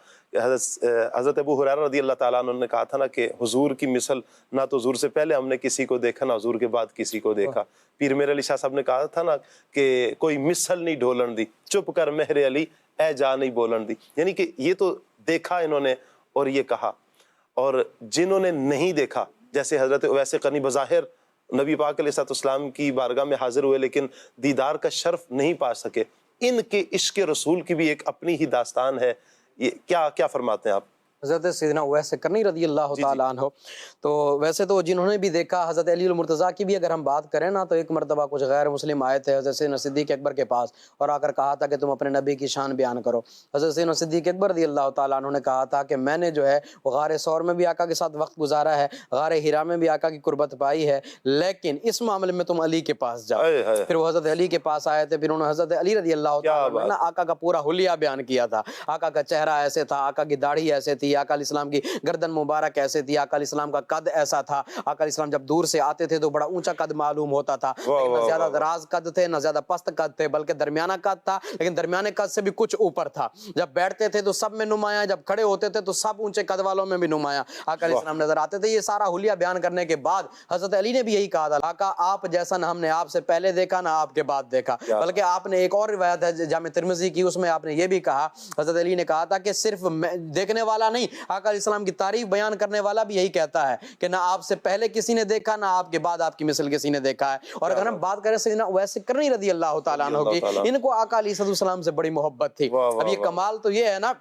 حضرت ابو ہریرہ رضی اللہ تعالیٰ عنہ نے کہا تھا نا کہ حضور کی مثل نہ تو حضور سے پہلے ہم نے کسی کو دیکھا نہ حضور کے بعد کسی کو دیکھا۔ پیر میرے علی شاہ صاحب نے کہا تھا نا کہ کوئی مثل نہیں ڈھولن دی، چپ کر مہر علی اے جا نہیں بولن دی، یعنی کہ یہ تو دیکھا انہوں نے اور یہ کہا۔ اور جنہوں نے نہیں دیکھا، جیسے حضرت اویس قرنی بظاہر نبی پاک علیہ السلام کی بارگاہ میں حاضر ہوئے لیکن دیدار کا شرف نہیں پا سکے، ان کے عشق رسول کی بھی ایک اپنی ہی داستان ہے۔ یہ کیا فرماتے ہیں آپ؟ حضرت سیدنا اویس قرنی رضی اللہ تعالیٰ عنہ، تو ویسے تو جنہوں نے بھی دیکھا، حضرت علی المرتضیٰ کی بھی اگر ہم بات کریں نا، تو ایک مرتبہ کچھ غیر مسلم آئے تھے حضرت سیدنا صدیق اکبر کے پاس اور آ کر کہا تھا کہ تم اپنے نبی کی شان بیان کرو۔ حضرت سیدنا صدیق اکبر رضی اللہ تعالیٰ عنہ نے کہا تھا کہ میں نے جو ہے وہ غار ثور میں بھی آقا کے ساتھ وقت گزارا ہے، غار حرا میں بھی آقا کی قربت پائی ہے، لیکن اس معاملے میں تم علی کے پاس جاؤ۔ پھر وہ حضرت علی کے پاس آئے تھے، پھر انہوں نے حضرت علی رضی اللہ تعالیٰ عنہ آقا کا پورا حلیہ بیان کیا تھا۔ آقا کا چہرہ ایسے تھا، آقا کی داڑھی ایسے تھی، آقا علیہ السلام کی گردن مبارک ایسے تھی، آقا علیہ السلام کا قد ایسا تھا، آقا علیہ السلام جب دور سے آتے تھے تو بڑا اونچا قد معلوم ہوتا تھا، لیکن نہ زیادہ دراز قد تھے نہ زیادہ پست قد تھے، بلکہ درمیانہ قد تھا، لیکن درمیانے قد سے بھی کچھ اوپر تھا۔ جب بیٹھتے تھے تو سب میں نمایاں، جب کھڑے ہوتے تھے تو سب اونچے قد والوں میں بھی نمایاں آقا علیہ السلام نظر آتے تھے۔ یہ سارا حلیہ بیان کرنے کے بعد حضرت علی نے بھی یہی کہا تھا، آقا آپ جیسا نہ ہم نے آپ سے پہلے دیکھا نہ آپ کے بعد دیکھا، بلکہ آپ نے ایک اور روایت ہے جامع ترمذی کی، اس میں آپ نے یہ بھی کہا، حضرت علی نے کہا تھا کہ صرف دیکھنے والا نہیں، آقا علیہ السلام کی تعریف بیان کرنے والا بھی یہی کہتا ہے کہ نہ آپ سے پہلے کسی نے دیکھا نہ آپ کے بعد آپ کی مثل کسی نے دیکھا ہے۔ اور اگر ہم بات کریں سیدنا اویس قرنی رضی اللہ تعالیٰ عنہ کی، ان کو آقا علیہ السلام سے بڑی محبت تھی۔ اب یہ کمال تو یہ ہے نا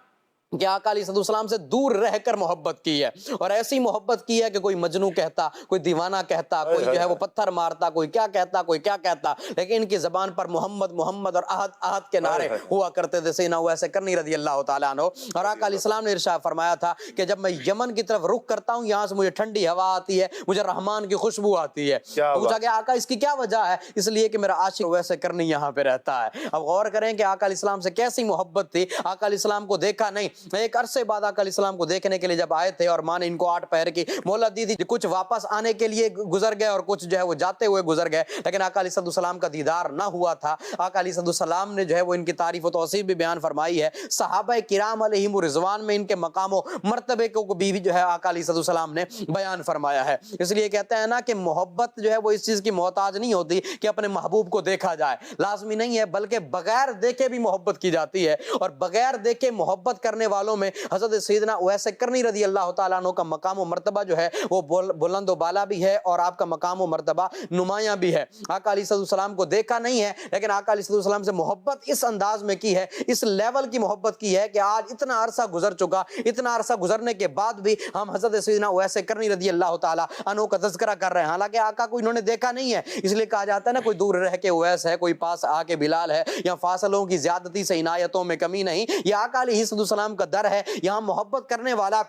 کہ آقا علیہ السلام سے دور رہ کر محبت کی ہے، اور ایسی محبت کی ہے کہ کوئی مجنوں کہتا، کوئی دیوانہ کہتا، کوئی جو ہے وہ پتھر مارتا، کوئی کیا کہتا، کوئی کیا کہتا، لیکن ان کی زبان پر محمد محمد اور احد احد کے نعرے ہوا کرتے تھے سیدنا اویس قرنی رضی اللہ تعالیٰ عنہ۔ اور آقا علیہ السلام نے ارشاد فرمایا تھا کہ جب میں یمن کی طرف رخ کرتا ہوں، یہاں سے مجھے ٹھنڈی ہوا آتی ہے، مجھے رحمان کی خوشبو آتی ہے۔ پوچھا کہ آقا اس کی کیا وجہ ہے؟ اس لیے کہ میرا عاشق اویس قرنی یہاں پہ رہتا ہے۔ اب غور کریں کہ آقا علیہ السلام سے کیسی محبت تھی۔ آقا علیہ السلام کو دیکھا نہیں، ایک عرصے بعد آقا علیہ السلام کو دیکھنے کے لیے جب آئے تھے اور ماں نے ان کو 8 پہر کی مہلت دی تھی، کچھ واپس آنے کے لیے گزر گئے اور کچھ جو ہے وہ جاتے ہوئے گزر گئے، لیکن آقا علیہ السلام کا دیدار نہ ہوا تھا۔ آقا علیہ السلام نے جو ہے وہ ان کی تعریف و توصیف بھی بیان فرمائی ہے۔ صحابہ کرام علیہم رضوان میں ان کے مقام و مرتبے کو بھی جو ہے آقا علیہ السلام نے بیان فرمایا ہے۔ اس لیے کہتے ہیں نا کہ محبت جو ہے وہ اس چیز کی محتاج نہیں ہوتی کہ اپنے محبوب کو دیکھا جائے، لازمی نہیں ہے، بلکہ بغیر دیکھے بھی محبت کی جاتی ہے، اور بغیر دیکھے محبت کرنے کرنے والوں میں حضرت سیدنا اویس کرنی رضی اللہ تعالیٰ عنہ کا مقام و مرتبہ جو ہے وہ بلند و بالا بھی ہے اور آپ کا مقام و مرتبہ نمایاں بھی ہے۔ آقا علیہ السلام کو دیکھا نہیں ہے لیکن آقا علیہ السلام سے محبت اس انداز میں کی ہے، اس لیول کی محبت کی ہے کہ آج اتنا عرصہ گزر چکا، اتنا عرصہ گزرنے کے بعد بھی ہم حضرت سیدنا اویس کرنی رضی اللہ تعالیٰ عنہ کا تذکرہ کر رہے ہیں، حالانکہ آقا کو انہوں نے دیکھا نہیں ہے۔ اس لیے کہا جاتا ہے نا، کوئی دور رہ کے اویس ہے، کوئی پاس آ کے بلال ہے، یا فاصلوں کی زیادتی سے عنایتوں میں کمی نہیں، یہ آقا علیہ السلام کا در ہے۔ یہاں محبت کرنے والا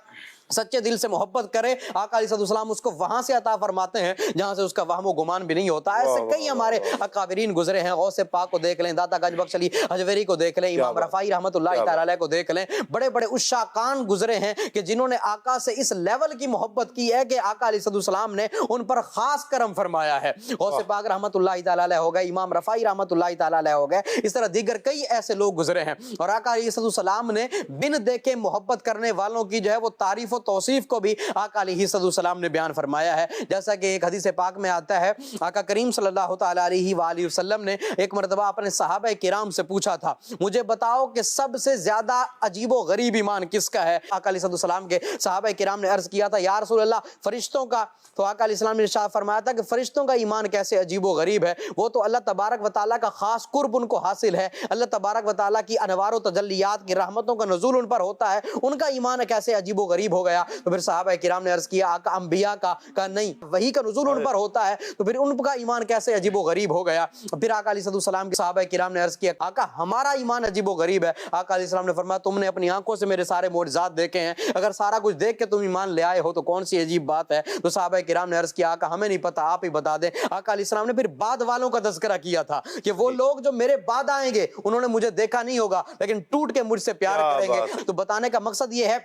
سچے دل سے محبت کرے، آقا علیہ السلام اس کو وہاں سے عطا فرماتے ہیں جہاں سے اس کا وہم و گمان بھی نہیں ہوتا۔ ایسے کئی ہمارے اکابرین گزرے ہیں، غوث پاک کو دیکھ لیں، داتا گنج بخش علی حجویری کو دیکھ لیں، امام رفاعی رحمۃ اللہ تعالی علیہ کو دیکھ لیں، بڑے بڑے عشاقان گزرے ہیں کہ جنہوں نے آقا سے اس لیول کی محبت کی ہے کہ آقا علیہ السلام نے ان پر خاص کرم فرمایا ہے۔ غوث پاک رحمۃ اللہ تعالی علیہ ہو گئے، امام رفاعی رحمۃ اللہ تعالی علیہ ہو گئے، اس طرح دیگر کئی ایسے لوگ گزرے ہیں، اور آقا علیہ السلام نے بن دیکھے محبت کرنے والوں کی جو ہے وہ تعریف و توصیف کو بھی آقا علیہ السلام نے بیان فرمایا ہے۔ جیسا کہ ایک حدیث پاک میں آتا ہے، آقا کریم صلی اللہ تعالی علیہ وآلہ وسلم نے ایک مرتبہ اپنے صحابہ کرام سے پوچھا تھا، مجھے بتاؤ کہ سب سے زیادہ عجیب و غریب ایمان کس کا ہے؟ آقا علیہ السلام کے صحابہ کرام نے عرض کیا تھا، یا رسول اللہ فرشتوں کا۔ تو آقا علیہ السلام نے ارشاد فرمایا تھا کہ فرشتوں کا ایمان کیسے عجیب و غریب ہے، وہ تو اللہ تبارک و تعالیٰ کا خاص قرب ان کو حاصل ہے، اللہ تبارک و تعالیٰ کی انوار و تجلیات کی رحمتوں کا نزول ان پر ہوتا ہے، ان کا ایمان کیسے عجیب و غریب ہو گیا؟ تو پھر صحابہ کرام نے عرض کیا، آقا انبیاء کا نہیں، وحی کا نزول ان پر ہوتا ہے، تو پھر ان کا ایمان کیسے عجیب و غریب ہو گیا؟ پھر آقا علیہ السلام کے صحابہ کرام نے عرض کیا، آقا ہمارا ایمان عجیب و غریب ہے۔ آقا علیہ السلام نے فرمایا، تم نے اپنی آنکھوں سے میرے سارے معجزات دیکھے ہیں، اگر سارا کچھ دیکھ کے تم ایمان لے آئے ہو تو کون سی عجیب بات ہے؟ تو صحابہ کرام نے عرض کیا، آقا ہمیں نہیں پتا، آپ ہی بتا دیں۔ آقا علیہ السلام نے پھر بعد والوں کا تذکرہ کیا تھا کہ وہ لوگ جو میرے بعد آئیں گے انہوں نے مجھے دیکھا نہیں ہوگا لیکن ٹوٹ کے مجھ سے پیار کریں گے۔ تو بتانے کا مقصد یہ ہے،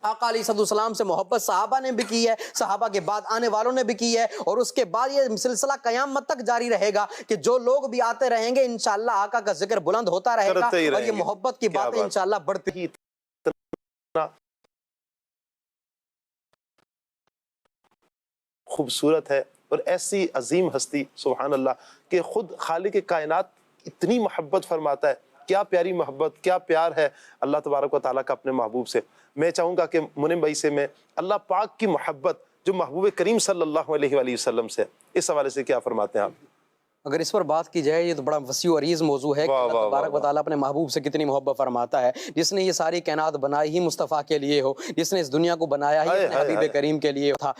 آقا علیہ السلام سے محبت صحابہ نے بھی کی ہے، صحابہ کے بعد آنے والوں نے بھی کی ہے، اور اس کے بعد یہ سلسلہ قیامت تک جاری رہے گا کہ جو لوگ بھی آتے رہیں گے انشاءاللہ آقا کا ذکر بلند ہوتا رہے گا اور یہ محبت کی باتیں انشاءاللہ بڑھتی ہی خوبصورت ہے۔ اور ایسی عظیم ہستی سبحان اللہ کہ خود خالق کائنات اتنی محبت فرماتا ہے، کیا پیاری محبت، کیا پیار ہے اللہ تبارک و تعالیٰ کا اپنے محبوب سے۔ میں چاہوں گا کہ منم بھائی سے میں اللہ پاک کی محبت جو محبوب کریم صلی اللہ علیہ وآلہ وسلم سے، اس حوالے سے کیا فرماتے ہیں آپ؟ اگر اس پر بات کی جائے، یہ تو بڑا وسیع و عریض موضوع ہے کہ اللہ تبارک و تعالیٰ اپنے محبوب سے کتنی محبت فرماتا ہے۔ جس نے یہ ساری کائنات بنائی ہی مصطفیٰ کے لیے ہو، جس نے اس دنیا کو بنایا ہی اپنے حبیب کریم کے لیے تھا۔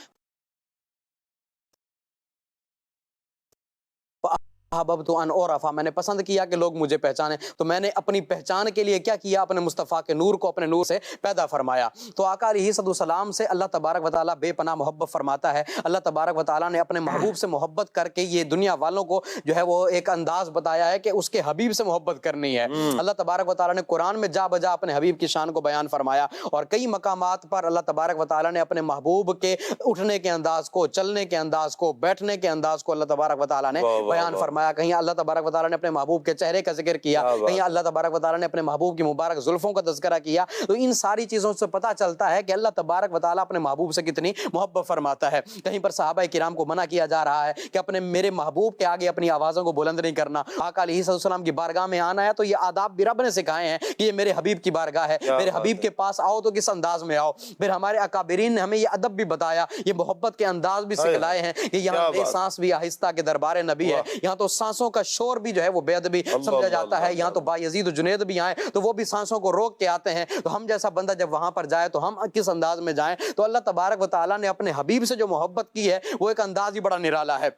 احببت ان اعرف، میں نے پسند کیا کہ لوگ مجھے پہچانیں، تو میں نے اپنی پہچان کے لیے کیا کیا؟ اپنے مصطفیٰ کے نور کو اپنے نور سے پیدا فرمایا۔ تو آقا علیہ السلام سے اللہ تبارک و تعالیٰ بے پناہ محبت فرماتا ہے۔ اللہ تبارک و تعالیٰ نے اپنے محبوب سے محبت کر کے یہ دنیا والوں کو جو ہے وہ ایک انداز بتایا ہے کہ اس کے حبیب سے محبت کرنی ہے۔ اللہ تبارک و تعالیٰ نے قرآن میں جا بجا اپنے حبیب کی شان کو بیان فرمایا، اور کئی مقامات پر اللہ تبارک و تعالیٰ نے اپنے محبوب کے اٹھنے کے انداز کو، چلنے کے انداز کو، بیٹھنے کے انداز کو اللہ تبارک و تعالیٰ نے بیان فرمایا۔ کہیں اللہ تبارک و تعالیٰ نے اپنے محبوب کے چہرے کا ذکر کیا، کہیں اللہ تبارک و تعالیٰ نے اپنے محبوب کی مبارک زلفوں کا تذکرہ کیا۔ تو ان ساری چیزوں سے پتہ چلتا ہے کہ اللہ تبارک و تعالیٰ اپنے محبوب سے کتنی محبت فرماتا ہے۔ کہیں پر صحابہ کرام کو منع کیا جا رہا ہے کہ اپنے میرے محبوب کے آگے اپنی آوازوں کو بلند نہیں کرنا۔ آقا علیہ السلام کی بارگاہ میں آنا ہے تو یہ آداب بھی رب نے سکھائے ہیں کہ یہ میرے حبیب کی بارگاہ ہے، میرے حبیب کے پاس آؤ تو کس انداز میں آؤ۔ پھر ہمارے اکابرین نے ہمیں یہ ادب بھی بتایا، یہ محبت کے انداز بھی سکھلائے ہیں کہ یہاں بے سانس بھی آہستہ کے دربار نبی ہے، یہاں تو سانسوں کا شور بھی جو ہے وہ بے ادبی سمجھا جاتا ہے، یہاں تو بایزید و جنید بھی آئیں تو وہ بھی سانسوں کو روک کے آتے ہیں، تو ہم جیسا بندہ جب وہاں پر جائے تو ہم کس انداز میں جائیں؟ تو اللہ تبارک و تعالیٰ نے اپنے حبیب سے جو محبت کی ہے وہ ایک انداز ہی بڑا نرالا ہے۔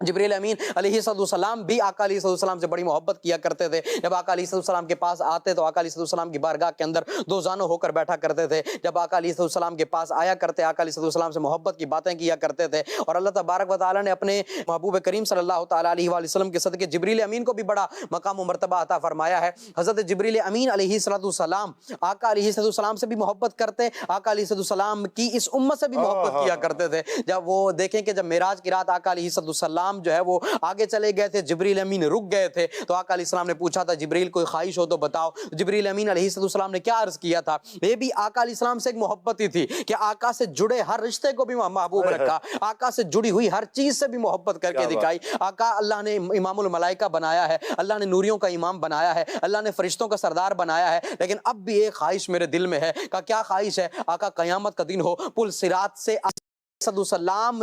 جبریل امین علیہ السلام بھی آقا علیہ السلام سے بڑی محبت کیا کرتے تھے۔ جب آقا علیہ السلام کے پاس آتے تو آقا علیہ السلام کی بارگاہ کے اندر دو زانوں ہو کر بیٹھا کرتے تھے۔ جب آقا علیہ السلام کے پاس آیا کرتے، آقا علیہ السلام سے محبت کی باتیں کیا کرتے تھے، اور اللہ تبارک و تعالیٰ نے اپنے محبوب کریم صلی اللہ تعالیٰ علیہ وآلہ وسلم کے صدقے جبریل امین کو بھی بڑا مقام و مرتبہ عطا فرمایا ہے۔ حضرت جبریل امین علیہ السلام آقا علیہ السلام سے بھی محبت کرتے، آقا علیہ السلام کی اس امت سے بھی محبت کیا کرتے تھے۔ جب وہ دیکھیں کہ جب معراج کی رات آقا علیہ السلام السلام جو ہے وہ آگے چلے گئے تھے، جبریل امین رک گئے تھے، تو آقا علیہ السلام نے پوچھا تھا جبریل کوئی خواہش ہو تو بتاؤ۔ جبریل امین علیہ السلام نے کیا عرض کیا تھا؟ یہ بھی آقا علیہ السلام سے ایک محبت ہی تھی کہ آقا سے جڑے ہر رشتے کو بھی محبوب رکھا، آقا سے جڑی ہوئی ہر چیز سے بھی محبت کر کے دکھائی۔ آقا اللہ نے امام الملائکہ بنایا ہے، اللہ نے نوریوں کا امام بنایا ہے، اللہ نے فرشتوں کا سردار بنایا ہے، لیکن اب بھی ایک خواہش میرے دل میں ہے۔ کہ کیا خواہش ہے؟ آقا قیامت کا دن ہو، پل صراط سے السلام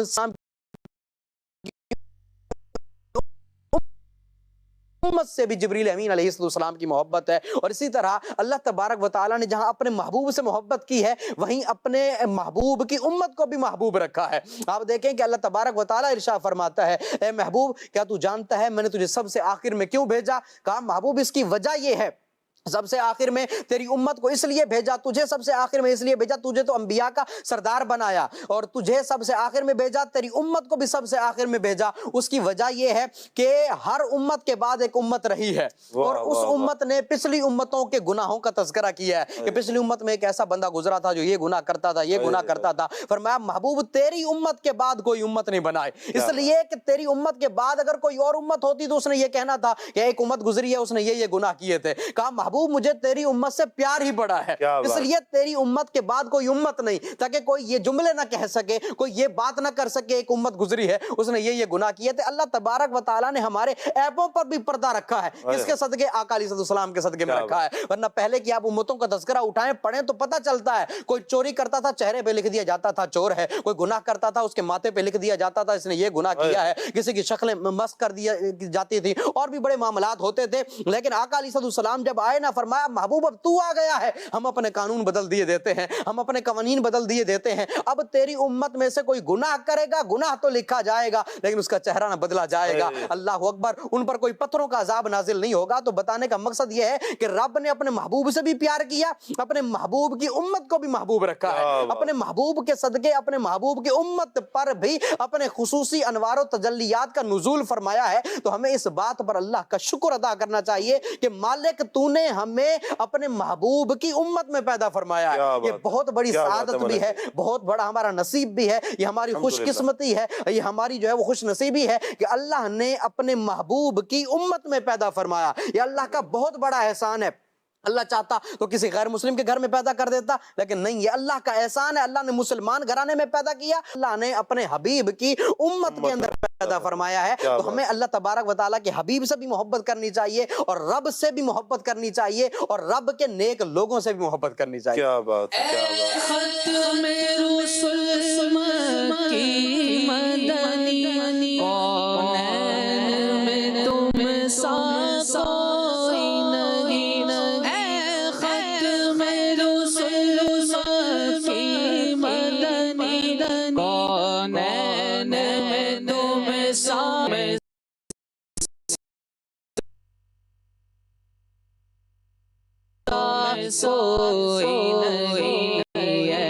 امت سے بھی جبریل امین علیہ السلام کی محبت ہے۔ اور اسی طرح اللہ تبارک و تعالیٰ نے جہاں اپنے محبوب سے محبت کی ہے، وہیں اپنے محبوب کی امت کو بھی محبوب رکھا ہے۔ آپ دیکھیں کہ اللہ تبارک و تعالیٰ ارشاد فرماتا ہے، اے محبوب کیا تو جانتا ہے میں نے تجھے سب سے آخر میں کیوں بھیجا؟ کہا محبوب اس کی وجہ یہ ہے، سب سے آخر میں تیری امت کو اس لیے بھیجا، تجھے سب سے آخر میں اس لیے بھیجا، تجھے تو انبیاء کا سردار بنایا، اور تجھے سب سے آخر میں بھیجا، تیری امت کو بھی سب سے آخر میں بھیجا۔ اس کی وجہ یہ ہے کہ ہر امت کے بعد ایک امت رہی ہے، اور اس امت نے پچھلی امتوں کے گناہوں کا تذکرہ کیا ہے کہ پچھلی امت میں ایک ایسا بندہ گزرا تھا جو یہ گناہ کرتا تھا، یہ گناہ کرتا تھا۔ فرمایا محبوب تیری امت کے بعد کوئی امت نہیں بنائے، اس لیے کہ تیری امت کے بعد اگر کوئی اور امت ہوتی تو اس نے یہ کہنا تھا کہ ایک امت گزری ہے، اس نے یہ گناہ کیے تھے۔ کہا محبوب مجھے تیری امت سے پیار ہی بڑا ہے، اس لیے تیری امت کے بعد کوئی امت نہیں، تاکہ کوئی یہ جملے نہ کہہ سکے، کوئی یہ بات نہ کر سکے ایک امت گزری ہے اس نے یہ گناہ کیے تھے۔ اللہ تبارک و تعالیٰ نے ہمارے عیبوں پر بھی پردہ رکھا ہے، کس کے صدقے؟ آقا علیہ السلام کے صدقے میں رکھا ہے۔ ورنہ پہلے کی آپ امتوں کا تذکرہ اٹھائیں پڑھیں تو پتہ چلتا ہے، کوئی چوری کرتا تھا چہرے پہ لکھ دیا جاتا تھا چور ہے، کوئی گناہ کرتا تھا اس کے ماتھے پہ لکھ دیا جاتا تھا اس نے یہ گناہ کیا ہے، کسی کی شکلیں مسخ کر دیا جاتی تھی، اور بھی بڑے معاملات ہوتے تھے۔ لیکن آقا علیہ السلام جب آئے نہ، فرمایا محبوب اب تو آ گیا ہے، ہم اپنے قانون بدل دیے دیتے ہیں، ہم اپنے قوانین بدل دیے دیتے ہیں۔ اب تیری امت میں سے کوئی گناہ کرے گا، گناہ تو لکھا جائے گا لیکن اس کا چہرہ نہ بدلا جائے گا۔ اللہ اکبر، ان پر کوئی پتھروں کا عذاب نازل نہیں ہوگا۔ تو بتانے کا مقصد یہ ہے کہ رب نے اپنے محبوب سے بھی پیار کیا، اپنے محبوب کی امت کو بھی محبوب رکھا ہے، اپنے محبوب کے صدقے اپنے محبوب کی امت پر بھی اپنے خصوصی انوار و تجلیات کا نزول فرمایا ہے۔ تو ہمیں اس بات پر اللہ کا شکر ادا کرنا چاہیے کہ مالک تو نے ہمیں اپنے محبوب کی امت میں پیدا فرمایا ہے۔ یہ بہت بڑی سعادت بھی ہے، بہت بڑا ہمارا نصیب بھی ہے، یہ ہماری خوش قسمتی ہے، یہ ہماری جو ہے وہ خوش نصیبی ہے کہ اللہ نے اپنے محبوب کی امت میں پیدا فرمایا۔ یہ اللہ کا بہت بڑا احسان ہے۔ اللہ چاہتا تو کسی غیر مسلم کے گھر میں پیدا کر دیتا، لیکن نہیں، یہ اللہ کا احسان ہے۔ اللہ نے مسلمان گھرانے میں پیدا کیا، اللہ نے اپنے حبیب کی امت کے اندر پیدا فرمایا ہے۔ تو ہمیں اللہ تبارک و تعالیٰ کے حبیب سے بھی محبت کرنی چاہیے، اور رب سے بھی محبت کرنی چاہیے، اور رب کے نیک لوگوں سے بھی محبت کرنی چاہیے۔ کیا بات ہے، کیا بات ہے۔ ختم رسل مکی مدنی، کونین میں تم سا کوئی نہیں، اے ختم رسل مکی مدنی، کونین میں تم سا کوئی نہیں، اے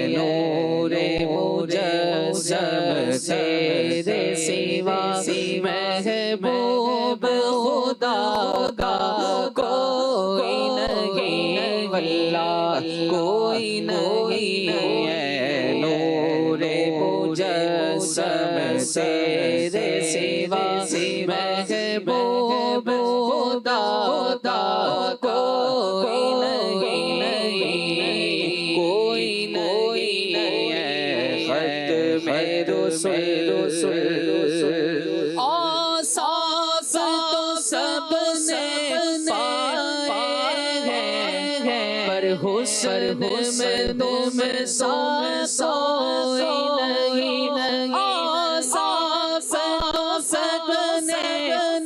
نور مجسم تیرے سوا محبوب خدا کا کوئی نہیں، واللہ کوئی نہیں، اے نور مجسم تیرے سوا محبوب خدا کا کوئی نہیں، کوئی نہیں، اے ختم رسل۔ اوصاف تو سب نے پائے ہیں، پر حسن میں تم سا کوئی نہیں، اوصاف تو سب نے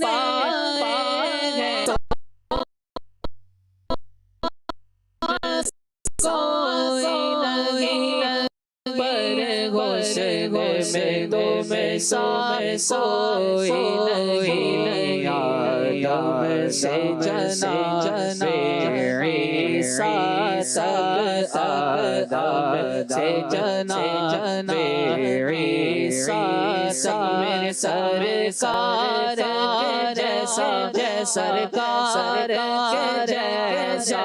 پائے ہیں، کوئی نہیں، پر حسن میں تم سا کوئی نہیں، آدم سے جناب عیسیٰ تک، آدم سے جناب عیسیٰ تک، میرے سرکار جیسا سرکار جیسا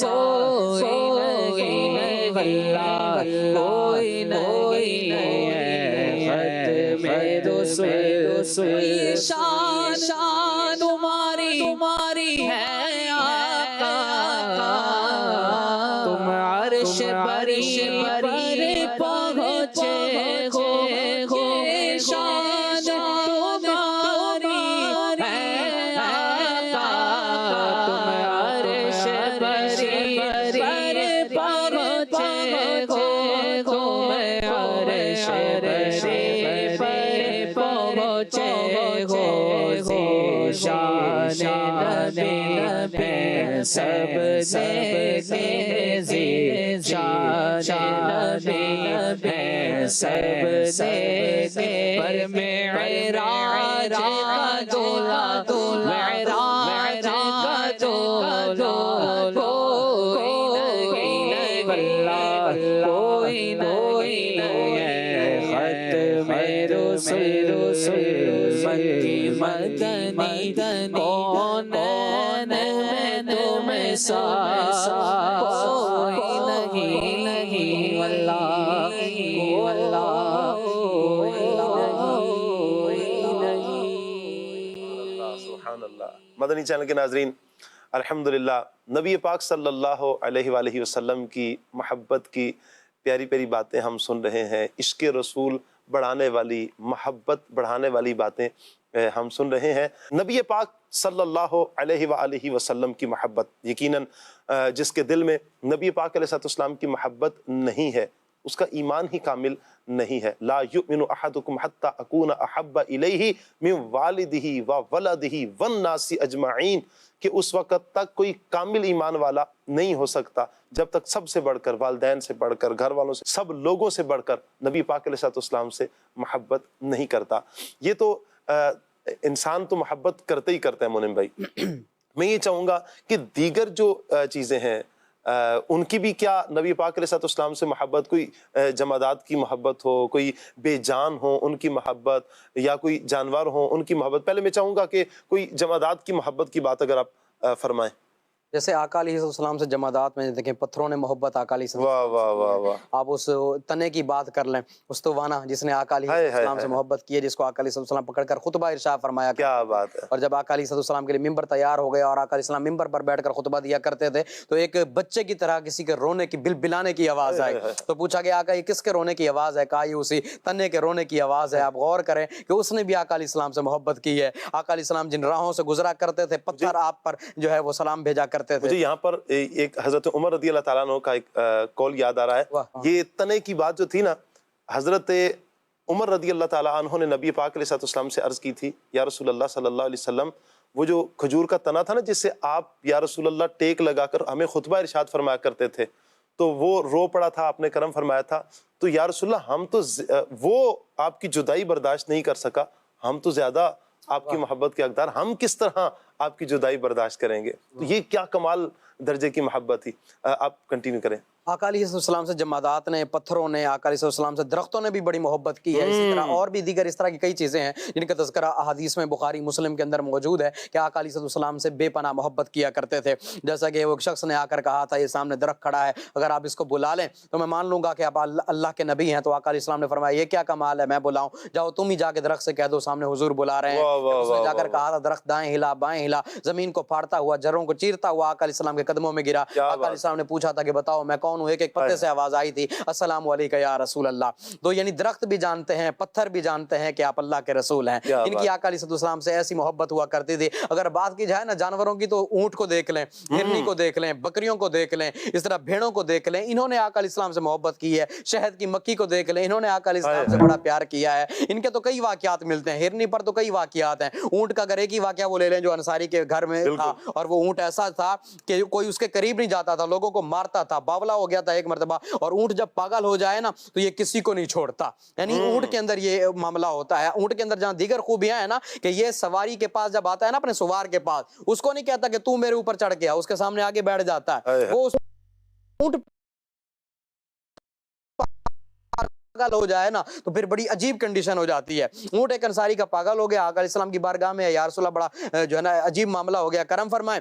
کوئی نہیں، واللہ کوئی نہیں، ختم رسول شان تمہاری ہے آقا، تم عرش بری پر پہنچے ہو، شان تمہاری ہے آقا، تم عرش بری پر پہنچے ہو، تم عرش بری پر پہنچے ہو، شان نبی سب سے زیر، شان نبی سب سے پر معراج کا دولا، معراج کا دولا، کوئی نہیں ہے ختم رسول مکی مدنی کونین میں تم سا کوئی نہیں، واللہ سبحان اللہ۔ مدنی چینل کے ناظرین، الحمدللہ نبی پاک صلی اللہ علیہ وآلہ وسلم کی محبت کی پیاری پیاری باتیں ہم سن رہے ہیں، عشق رسول بڑھانے والی، محبت بڑھانے والی باتیں ہم سن رہے ہیں۔ نبی پاک صلی اللہ علیہ وآلہ وسلم کی محبت، یقیناً جس کے دل میں نبی پاک علیہ السلام کی محبت نہیں ہے اس کا ایمان ہی کامل نہیں ہے۔ لا یؤمن احدکم حتی اکون احب الیہ من والدہ وولدہ والناس اجمعین، کہ اس وقت تک کوئی کامل ایمان والا نہیں ہو سکتا جب تک سب سے بڑھ کر، والدین سے بڑھ کر، گھر والوں سے، سب لوگوں سے بڑھ کر نبی پاک علیہ السلام سے محبت نہیں کرتا۔ یہ تو انسان تو محبت کرتے ہی کرتے ہیں مونم بھائی۔ میں یہ چاہوں گا کہ دیگر جو چیزیں ہیں ان کی بھی کیا نبی پاک علیہ السلام سے محبت، کوئی جمادات کی محبت ہو، کوئی بے جان ہو ان کی محبت، یا کوئی جانور ہو ان کی محبت؟ پہلے میں چاہوں گا کہ کوئی جمادات کی محبت کی بات اگر آپ فرمائیں۔ جیسے آقا علیہ السلام سے جمادات میں دیکھیں، پتھروں نے محبت آقا علیہ السلام، واہ واہ واہ واہ، آپ اس تنے کی بات کر لیں، استوانہ جس نے آقا علیہ السلام سے محبت کی ہے، جس کو آقا علیہ السلام پکڑ کر خطبہ ارشاد فرمایا، کیا بات ہے۔ اور جب آقا علیہ السلام کے لیے ممبر تیار ہو گیا اور آقا علیہ السلام ممبر پر بیٹھ کر خطبہ دیا کرتے تھے، تو ایک بچے کی طرح کسی کے رونے کی، بلبلانے کی آواز آئی، تو پوچھا کہ آقا یہ کس کے رونے کی آواز ہے؟ کہا یہ اسی تنے کے رونے کی آواز ہے۔ آپ غور کریں کہ اس نے بھی آقا علیہ السلام سے محبت کی ہے۔ آقا علیہ السلام جن راہوں سے گزرا کرتے تھے، پتھر آپ پر جو ہے وہ سلام بھیجا کرتے تھے۔ مجھے یہاں پر ایک حضرت عمر رضی اللہ تعالیٰ عنہ کا ایک قول یاد آ رہا ہے۔ یہ تنے کی بات جو تھی نا، حضرت عمر رضی اللہ تعالیٰ عنہ نے نبی پاک علیہ السلام سے عرض کی تھی، یا رسول اللہ صلی اللہ علیہ وسلم، وہ جو کھجور کا تنا تھا نا جس سے آپ یا رسول اللہ ٹیک لگا کر ہمیں خطبہ ارشاد فرمایا کرتے تھے، تو وہ رو پڑا تھا، آپ نے کرم فرمایا تھا، تو یا رسول اللہ ہم تو وہ آپ کی جدائی برداشت نہیں کر سکا، ہم تو زیادہ آپ کی محبت کے حقدار، ہم کس طرح آپ کی جدائی برداشت کریں گے؟ تو یہ کیا کمال درجے کی محبت تھی۔ آپ کنٹینیو کریں۔ آقا علیہ السلام سے جمادات نے، پتھروں نے، آقا علیہ السلام سے درختوں نے بھی بڑی محبت کی ہے۔ اسی طرح اور بھی دیگر اس طرح کی کئی چیزیں ہیں جن کا تذکرہ احادیث میں بخاری مسلم کے اندر موجود ہے کہ آقا علیہ السلام سے بے پناہ محبت کیا کرتے تھے۔ جیسا کہ وہ ایک شخص نے آ کر کہا تھا، یہ سامنے درخت کھڑا ہے، اگر آپ اس کو بلا لیں تو میں مان لوں گا کہ آپ اللہ کے نبی ہیں۔ تو آقا علیہ السلام نے فرمایا، یہ کیا کمال ہے میں بلاؤں؟ جاؤ تم ہی جا کے درخت سے کہہ دو سامنے حضور بلا رہے ہیں۔ اس نے جا کر کہا تھا، درخت دائیں ہلا بائیں ہلا، زمین کو پھاڑتا ہوا، جڑوں کو چیرتا ہوا آقا علیہ السلام کے قدموں میں گرا۔ آقا علیہ السلام نے پوچھا تھا کہ بتاؤ میں کون ہوں؟ ایک ایک پتے سے آواز آئی تھی، السلام علیکم یا رسول اللہ۔ تو یعنی درخت بھی جانتے ہیں، پتھر بھی جانتے ہیں کہ آپ اللہ کے رسول ہیں۔ ان کی آقا علیہ السلام سے ایسی محبت ہوا کرتی تھی۔ اگر بات کی جائے نا جانوروں کی، تو اونٹ کو دیکھ لیں، ہرنی کو دیکھ لیں، بکریوں کو دیکھ لیں، اس طرح بھیڑوں کو دیکھ لیں، انہوں نے آقا علیہ السلام سے محبت کی ہے۔ شہد کی مکھی کو دیکھ لیں، انہوں نے آقا علیہ السلام سے بڑا پیار کیا ہے۔ ان کے تو کئی واقعات ملتے ہیں، ہرنی پر تو کئی واقعات ہیں۔ اونٹ کا اگر ایک ہی واقعہ وہ لے لیں جو انصاری کے گھر میں تھا، اور وہ اونٹ ایسا تھا کہ کوئی اس کے قریب نہیں جاتا تھا، لوگوں کو مارتا تھا، باولا ہو گیا تھا ایک مرتبہ، اور اونٹ جب پاگل ہو جائے نا تو یہ کسی کو نہیں چھوڑتا۔ یعنی اونٹ کے اندر یہ معاملہ ہوتا ہے۔ اونٹ کے اندر جہاں دیگر خوبیاں ہیں نا، کہ یہ سواری کے پاس جب آتا ہے نا، اپنے سوار کے پاس، اس کو نہیں کہتا کہ تو میرے اوپر چڑھ گیا، اس کے سامنے آگے بیٹھ جاتا ہے۔ وہ اس اونٹ پاگل ہو جائے نا تو پھر بڑی عجیب کنڈیشن ہو جاتی ہے۔ اونٹ ایک انصاری کا پاگل ہو گیا، آقا علیہ السلام کی بارگاہ میں، یا رسول اللہ بڑا جو ہے نا عجیب معاملہ ہو گیا، کرم فرمائے۔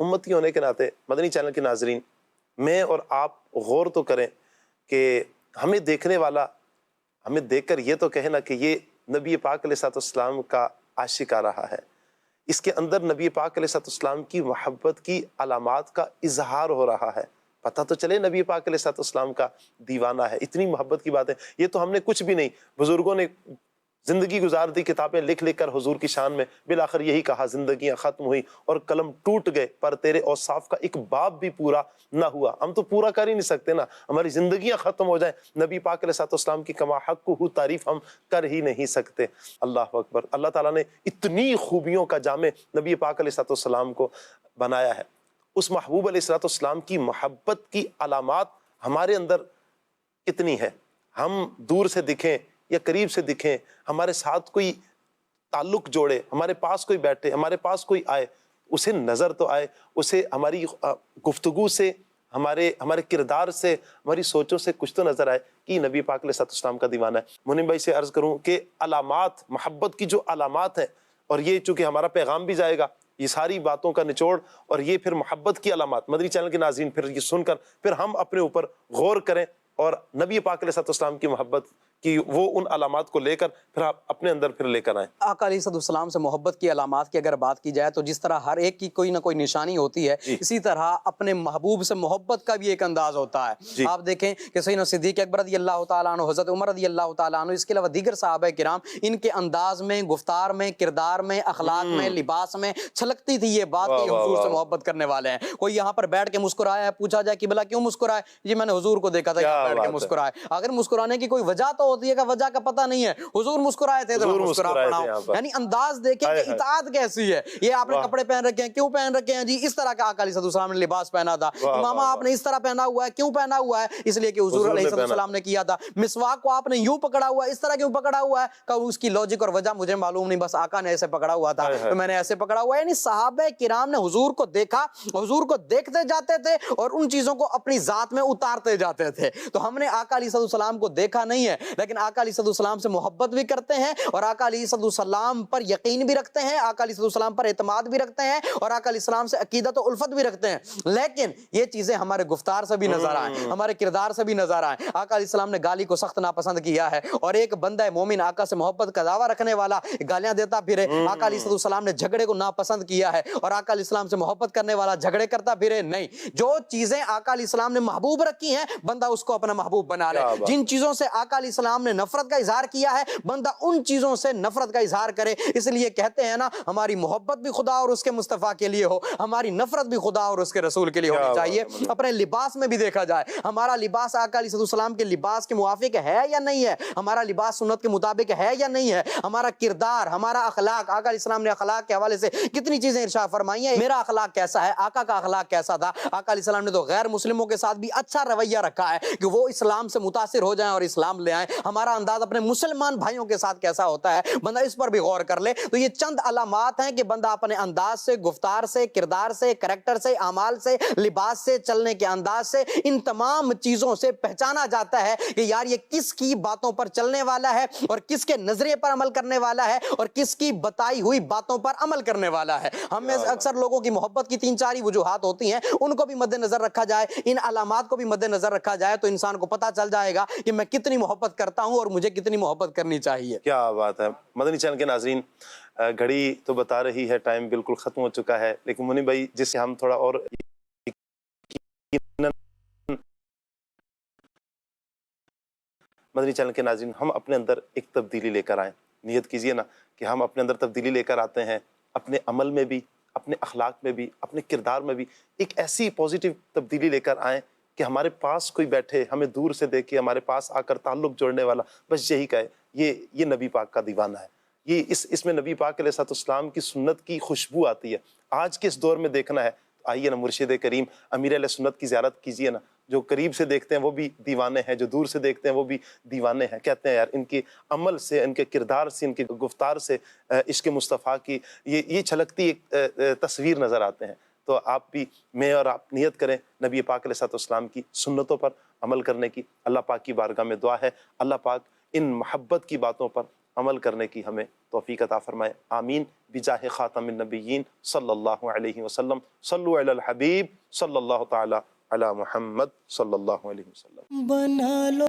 امتی ہونے کے ناطے مدنی چینل کے ناظرین، میں اور آپ غور تو کریں کہ ہمیں دیکھنے والا ہمیں دیکھ کر یہ تو کہے نا کہ یہ نبی پاک علیہ السلام کا عاشق آ رہا ہے، اس کے اندر نبی پاک علیہ السلام کی محبت کی علامات کا اظہار ہو رہا ہے، پتہ تو چلے نبی پاک علیہ السلام کا دیوانہ ہے۔ اتنی محبت کی باتیں، یہ تو ہم نے کچھ بھی نہیں، بزرگوں نے زندگی گزار دی کتابیں لکھ لکھ کر حضور کی شان میں، بالآخر یہی کہا زندگیاں ختم ہوئی اور قلم ٹوٹ گئے، پر تیرے اوصاف کا ایک باب بھی پورا نہ ہوا۔ ہم تو پورا کر ہی نہیں سکتے نا، ہماری زندگیاں ختم ہو جائیں، نبی پاک علیہ السلام کی کما حق کو تعریف ہم کر ہی نہیں سکتے۔ اللہ اکبر، اللہ تعالیٰ نے اتنی خوبیوں کا جامع نبی پاک علیہ السلام کو بنایا ہے۔ اس محبوب علیہ السلام کی محبت کی علامات ہمارے اندر کتنی ہے؟ ہم دور سے دکھیں یا قریب سے دکھیں، ہمارے ساتھ کوئی تعلق جوڑے، ہمارے پاس کوئی بیٹھے، ہمارے پاس کوئی آئے، اسے نظر تو آئے، اسے ہماری گفتگو سے، ہمارے کردار سے، ہماری سوچوں سے کچھ تو نظر آئے کہ یہ نبی پاک علیہ السلام کا دیوانہ ہے۔ منیم بھائی سے عرض کروں کہ علامات، محبت کی جو علامات ہیں، اور یہ چونکہ ہمارا پیغام بھی جائے گا، یہ ساری باتوں کا نچوڑ اور یہ پھر محبت کی علامات، مدنی چینل کے ناظرین پھر یہ سن کر پھر ہم اپنے اوپر غور کریں اور نبی پاک علیہ السلام کی محبت کی وہ ان علامات کو لے کر پھر آپ اپنے اندر پھر لے کر آئیں۔ آقا علیہ السلام سے محبت کی علامات کی اگر بات کی جائے تو جس طرح ہر ایک کی کوئی نہ کوئی نشانی ہوتی ہے، اسی طرح اپنے محبوب سے محبت کا بھی ایک انداز ہوتا ہے۔ آپ دیکھیں کہ سیدنا صدیق اکبر رضی اللہ تعالیٰ عنہ، حضرت عمر رضی اللہ تعالیٰ عنہ، اس کے علاوہ دیگر صحابہ کرام، ان کے انداز میں، گفتار میں، کردار میں، اخلاق میں، لباس میں چھلکتی تھی یہ بات کہ یہ حضور سے محبت کرنے والے ہیں۔ کوئی یہاں پر بیٹھ کے مسکرایا ہے، پوچھا جائے کہ بلا کیوں مسکرائے؟ جی میں نے حضور کو دیکھا تھا یہاں بیٹھ کے مسکرائے۔ اگر مسکرانے کی کوئی وجہ تو ہوتی ہے کہ وجہ کا پتہ نہیں ہے، حضور مسکرائے تھے تو میں مسکرا پڑا ہوں۔ یعنی انداز دیکھیں کہ اطاعت کیسی ہے۔ یہ آپ نے کپڑے پہن رکھے ہیں، کیوں پہن رکھے ہیں؟ جی اس طرح کا آقا علیہ السلام نے لباس پہنا تھا۔ امامہ آپ نے اس طرح پہنا ہوا ہے، کیوں پہنا ہوا ہے؟ اس لیے کہ حضور علیہ السلام نے کیا تھا۔ مسواک کو آپ نے یوں پکڑا ہوا ہے، اس طرح کیوں پکڑا ہوا ہے؟ کہ اس کی لاجک اور وجہ مجھے معلوم نہیں، بس آقا نے ایسے پکڑا ہوا تھا تو میں نے ایسے پکڑا ہوا ہے۔ یعنی صحابہ کرام نے حضور کو دیکھا، حضور کو دیکھتے جاتے تھے اور ان چیزوں کو اپنی ذات میں اتارتے جاتے تھے۔ تو ہم نے آقا علیہ السلام کو دیکھا نہیں ہے، لیکن آقا علیہ السلام سے محبت بھی کرتے ہیں اور آقا علیہ السلام پر یقین بھی رکھتے ہیں، آقا علیہ السلام پر اعتماد بھی رکھتے ہیں اور آقا علیہ السلام سے عقیدت و الفت بھی رکھتے ہیں۔ لیکن یہ چیزیں ہمارے گفتار سے بھی نظر آئیں، ہمارے کردار سے بھی نظر آئیں۔ آقا علیہ السلام نے گالی کو سخت ناپسند کیا ہے، اور ایک بندہ مومن آقا سے محبت کا دعویٰ رکھنے والا گالیاں دیتا پھرے۔ آقا علیہ السلام نے جھگڑے کو ناپسند کیا ہے، اور آقا علیہ السلام سے محبت کرنے والا جھگڑے کرتا پھرے نہیں۔ جو چیزیں آقا علیہ السلام نے محبوب رکھی ہیں، بندہ اس کو اپنا محبوب بنا لے۔ جن چیزوں سے آقا علیہ السلام نے نفرت کا اظہار کیا ہے، بندہ ان چیزوں سے نفرت کا اظہار کرے۔ اس لیے کہتے ہیں نا، ہماری محبت بھی خدا اور اس کے مصطفیٰ کے لیے ہو، ہماری نفرت بھی خدا اور اس کے رسول کے لیے ہونی چاہیے۔ اپنے لباس میں بھی دیکھا جائے، ہمارا لباس آقا علیہ السلام کے لباس کے موافق ہے یا نہیں ہے، ہمارا لباس سنت کے مطابق ہے یا نہیں ہے، ہمارا کردار، ہمارا اخلاق، آقا علیہ السلام نے اخلاق کے حوالے سے کتنی چیزیں ارشاد فرمائی ہیں۔ میرا اخلاق کیسا ہے، آقا کا اخلاق کیسا تھا؟ آقا علیہ السلام نے تو غیر مسلموں کے ساتھ بھی اچھا رویہ رکھا ہے کہ وہ اسلام سے متاثر ہو جائیں اور اسلام لے آئیں۔ ہمارا انداز اپنے مسلمان بھائیوں کے ساتھ کیسا ہوتا ہے، بندہ اس پر بھی غور کر لے۔ تو یہ چند علامات ہیں کہ بندہ اپنے انداز سے، گفتار سے، کردار سے، کریکٹر سے، اعمال سے، لباس سے، چلنے کے انداز سے، ان تمام چیزوں سے پہچانا جاتا ہے کہ یار یہ کس کی باتوں پر چلنے والا ہے اور کس کے نظریے پر عمل کرنے والا ہے اور کس کی بتائی ہوئی باتوں پر عمل کرنے والا ہے۔ ہم میں اکثر لوگوں کی محبت کی تین چار ہی وجوہات ہوتی ہیں، ان کو بھی مد نظر رکھا جائے، ان علامات کو بھی مد نظر رکھا جائے تو انسان کو پتہ چل جائے گا کہ میں کتنی محبت کرتا ہوں اور مجھے کتنی محبت کرنی چاہیے۔ کیا بات ہے مدنی چینل کے ناظرین، گھڑی تو بتا رہی ہے ٹائم بالکل ختم ہو چکا ہے، لیکن منی بھائی جس سے ہم تھوڑا اور مدنی چینل کے ناظرین ہم اپنے اندر ایک تبدیلی لے کر آئیں۔ نیت کیجئے نا کہ ہم اپنے اندر تبدیلی لے کر آتے ہیں، اپنے عمل میں بھی، اپنے اخلاق میں بھی، اپنے کردار میں بھی ایک ایسی پازیٹیو تبدیلی لے کر آئیں کہ ہمارے پاس کوئی بیٹھے، ہمیں دور سے دیکھے، ہمارے پاس آ کر تعلق جوڑنے والا بس یہی کہے یہ نبی پاک کا دیوانہ ہے۔ یہ اس میں نبی پاک علیہ السلام کی سنت کی خوشبو آتی ہے۔ آج کے اس دور میں دیکھنا ہے تو آئیے نا مرشد کریم امیر علیہ سنت کی زیارت کیجئے نا۔ جو قریب سے دیکھتے ہیں وہ بھی دیوانے ہیں، جو دور سے دیکھتے ہیں وہ بھی دیوانے ہیں۔ کہتے ہیں یار ان کے عمل سے، ان کے کردار سے، ان کے گفتار سے عشق مصطفیٰ کی یہ چھلکتی ایک تصویر نظر آتے ہیں۔ تو آپ بھی، میں اور آپ نیت کریں نبی پاک علیہ السلام کی سنتوں پر عمل کرنے کی۔ اللہ پاک کی بارگاہ میں دعا ہے اللہ پاک ان محبت کی باتوں پر عمل کرنے کی ہمیں توفیق عطا فرمائے، آمین بجاہ خاتم النبیین صلی اللہ علیہ وسلم۔ صلو علی الحبیب صلی اللہ تعالی علی محمد صلی اللہ علیہ وسلم۔ بنا لو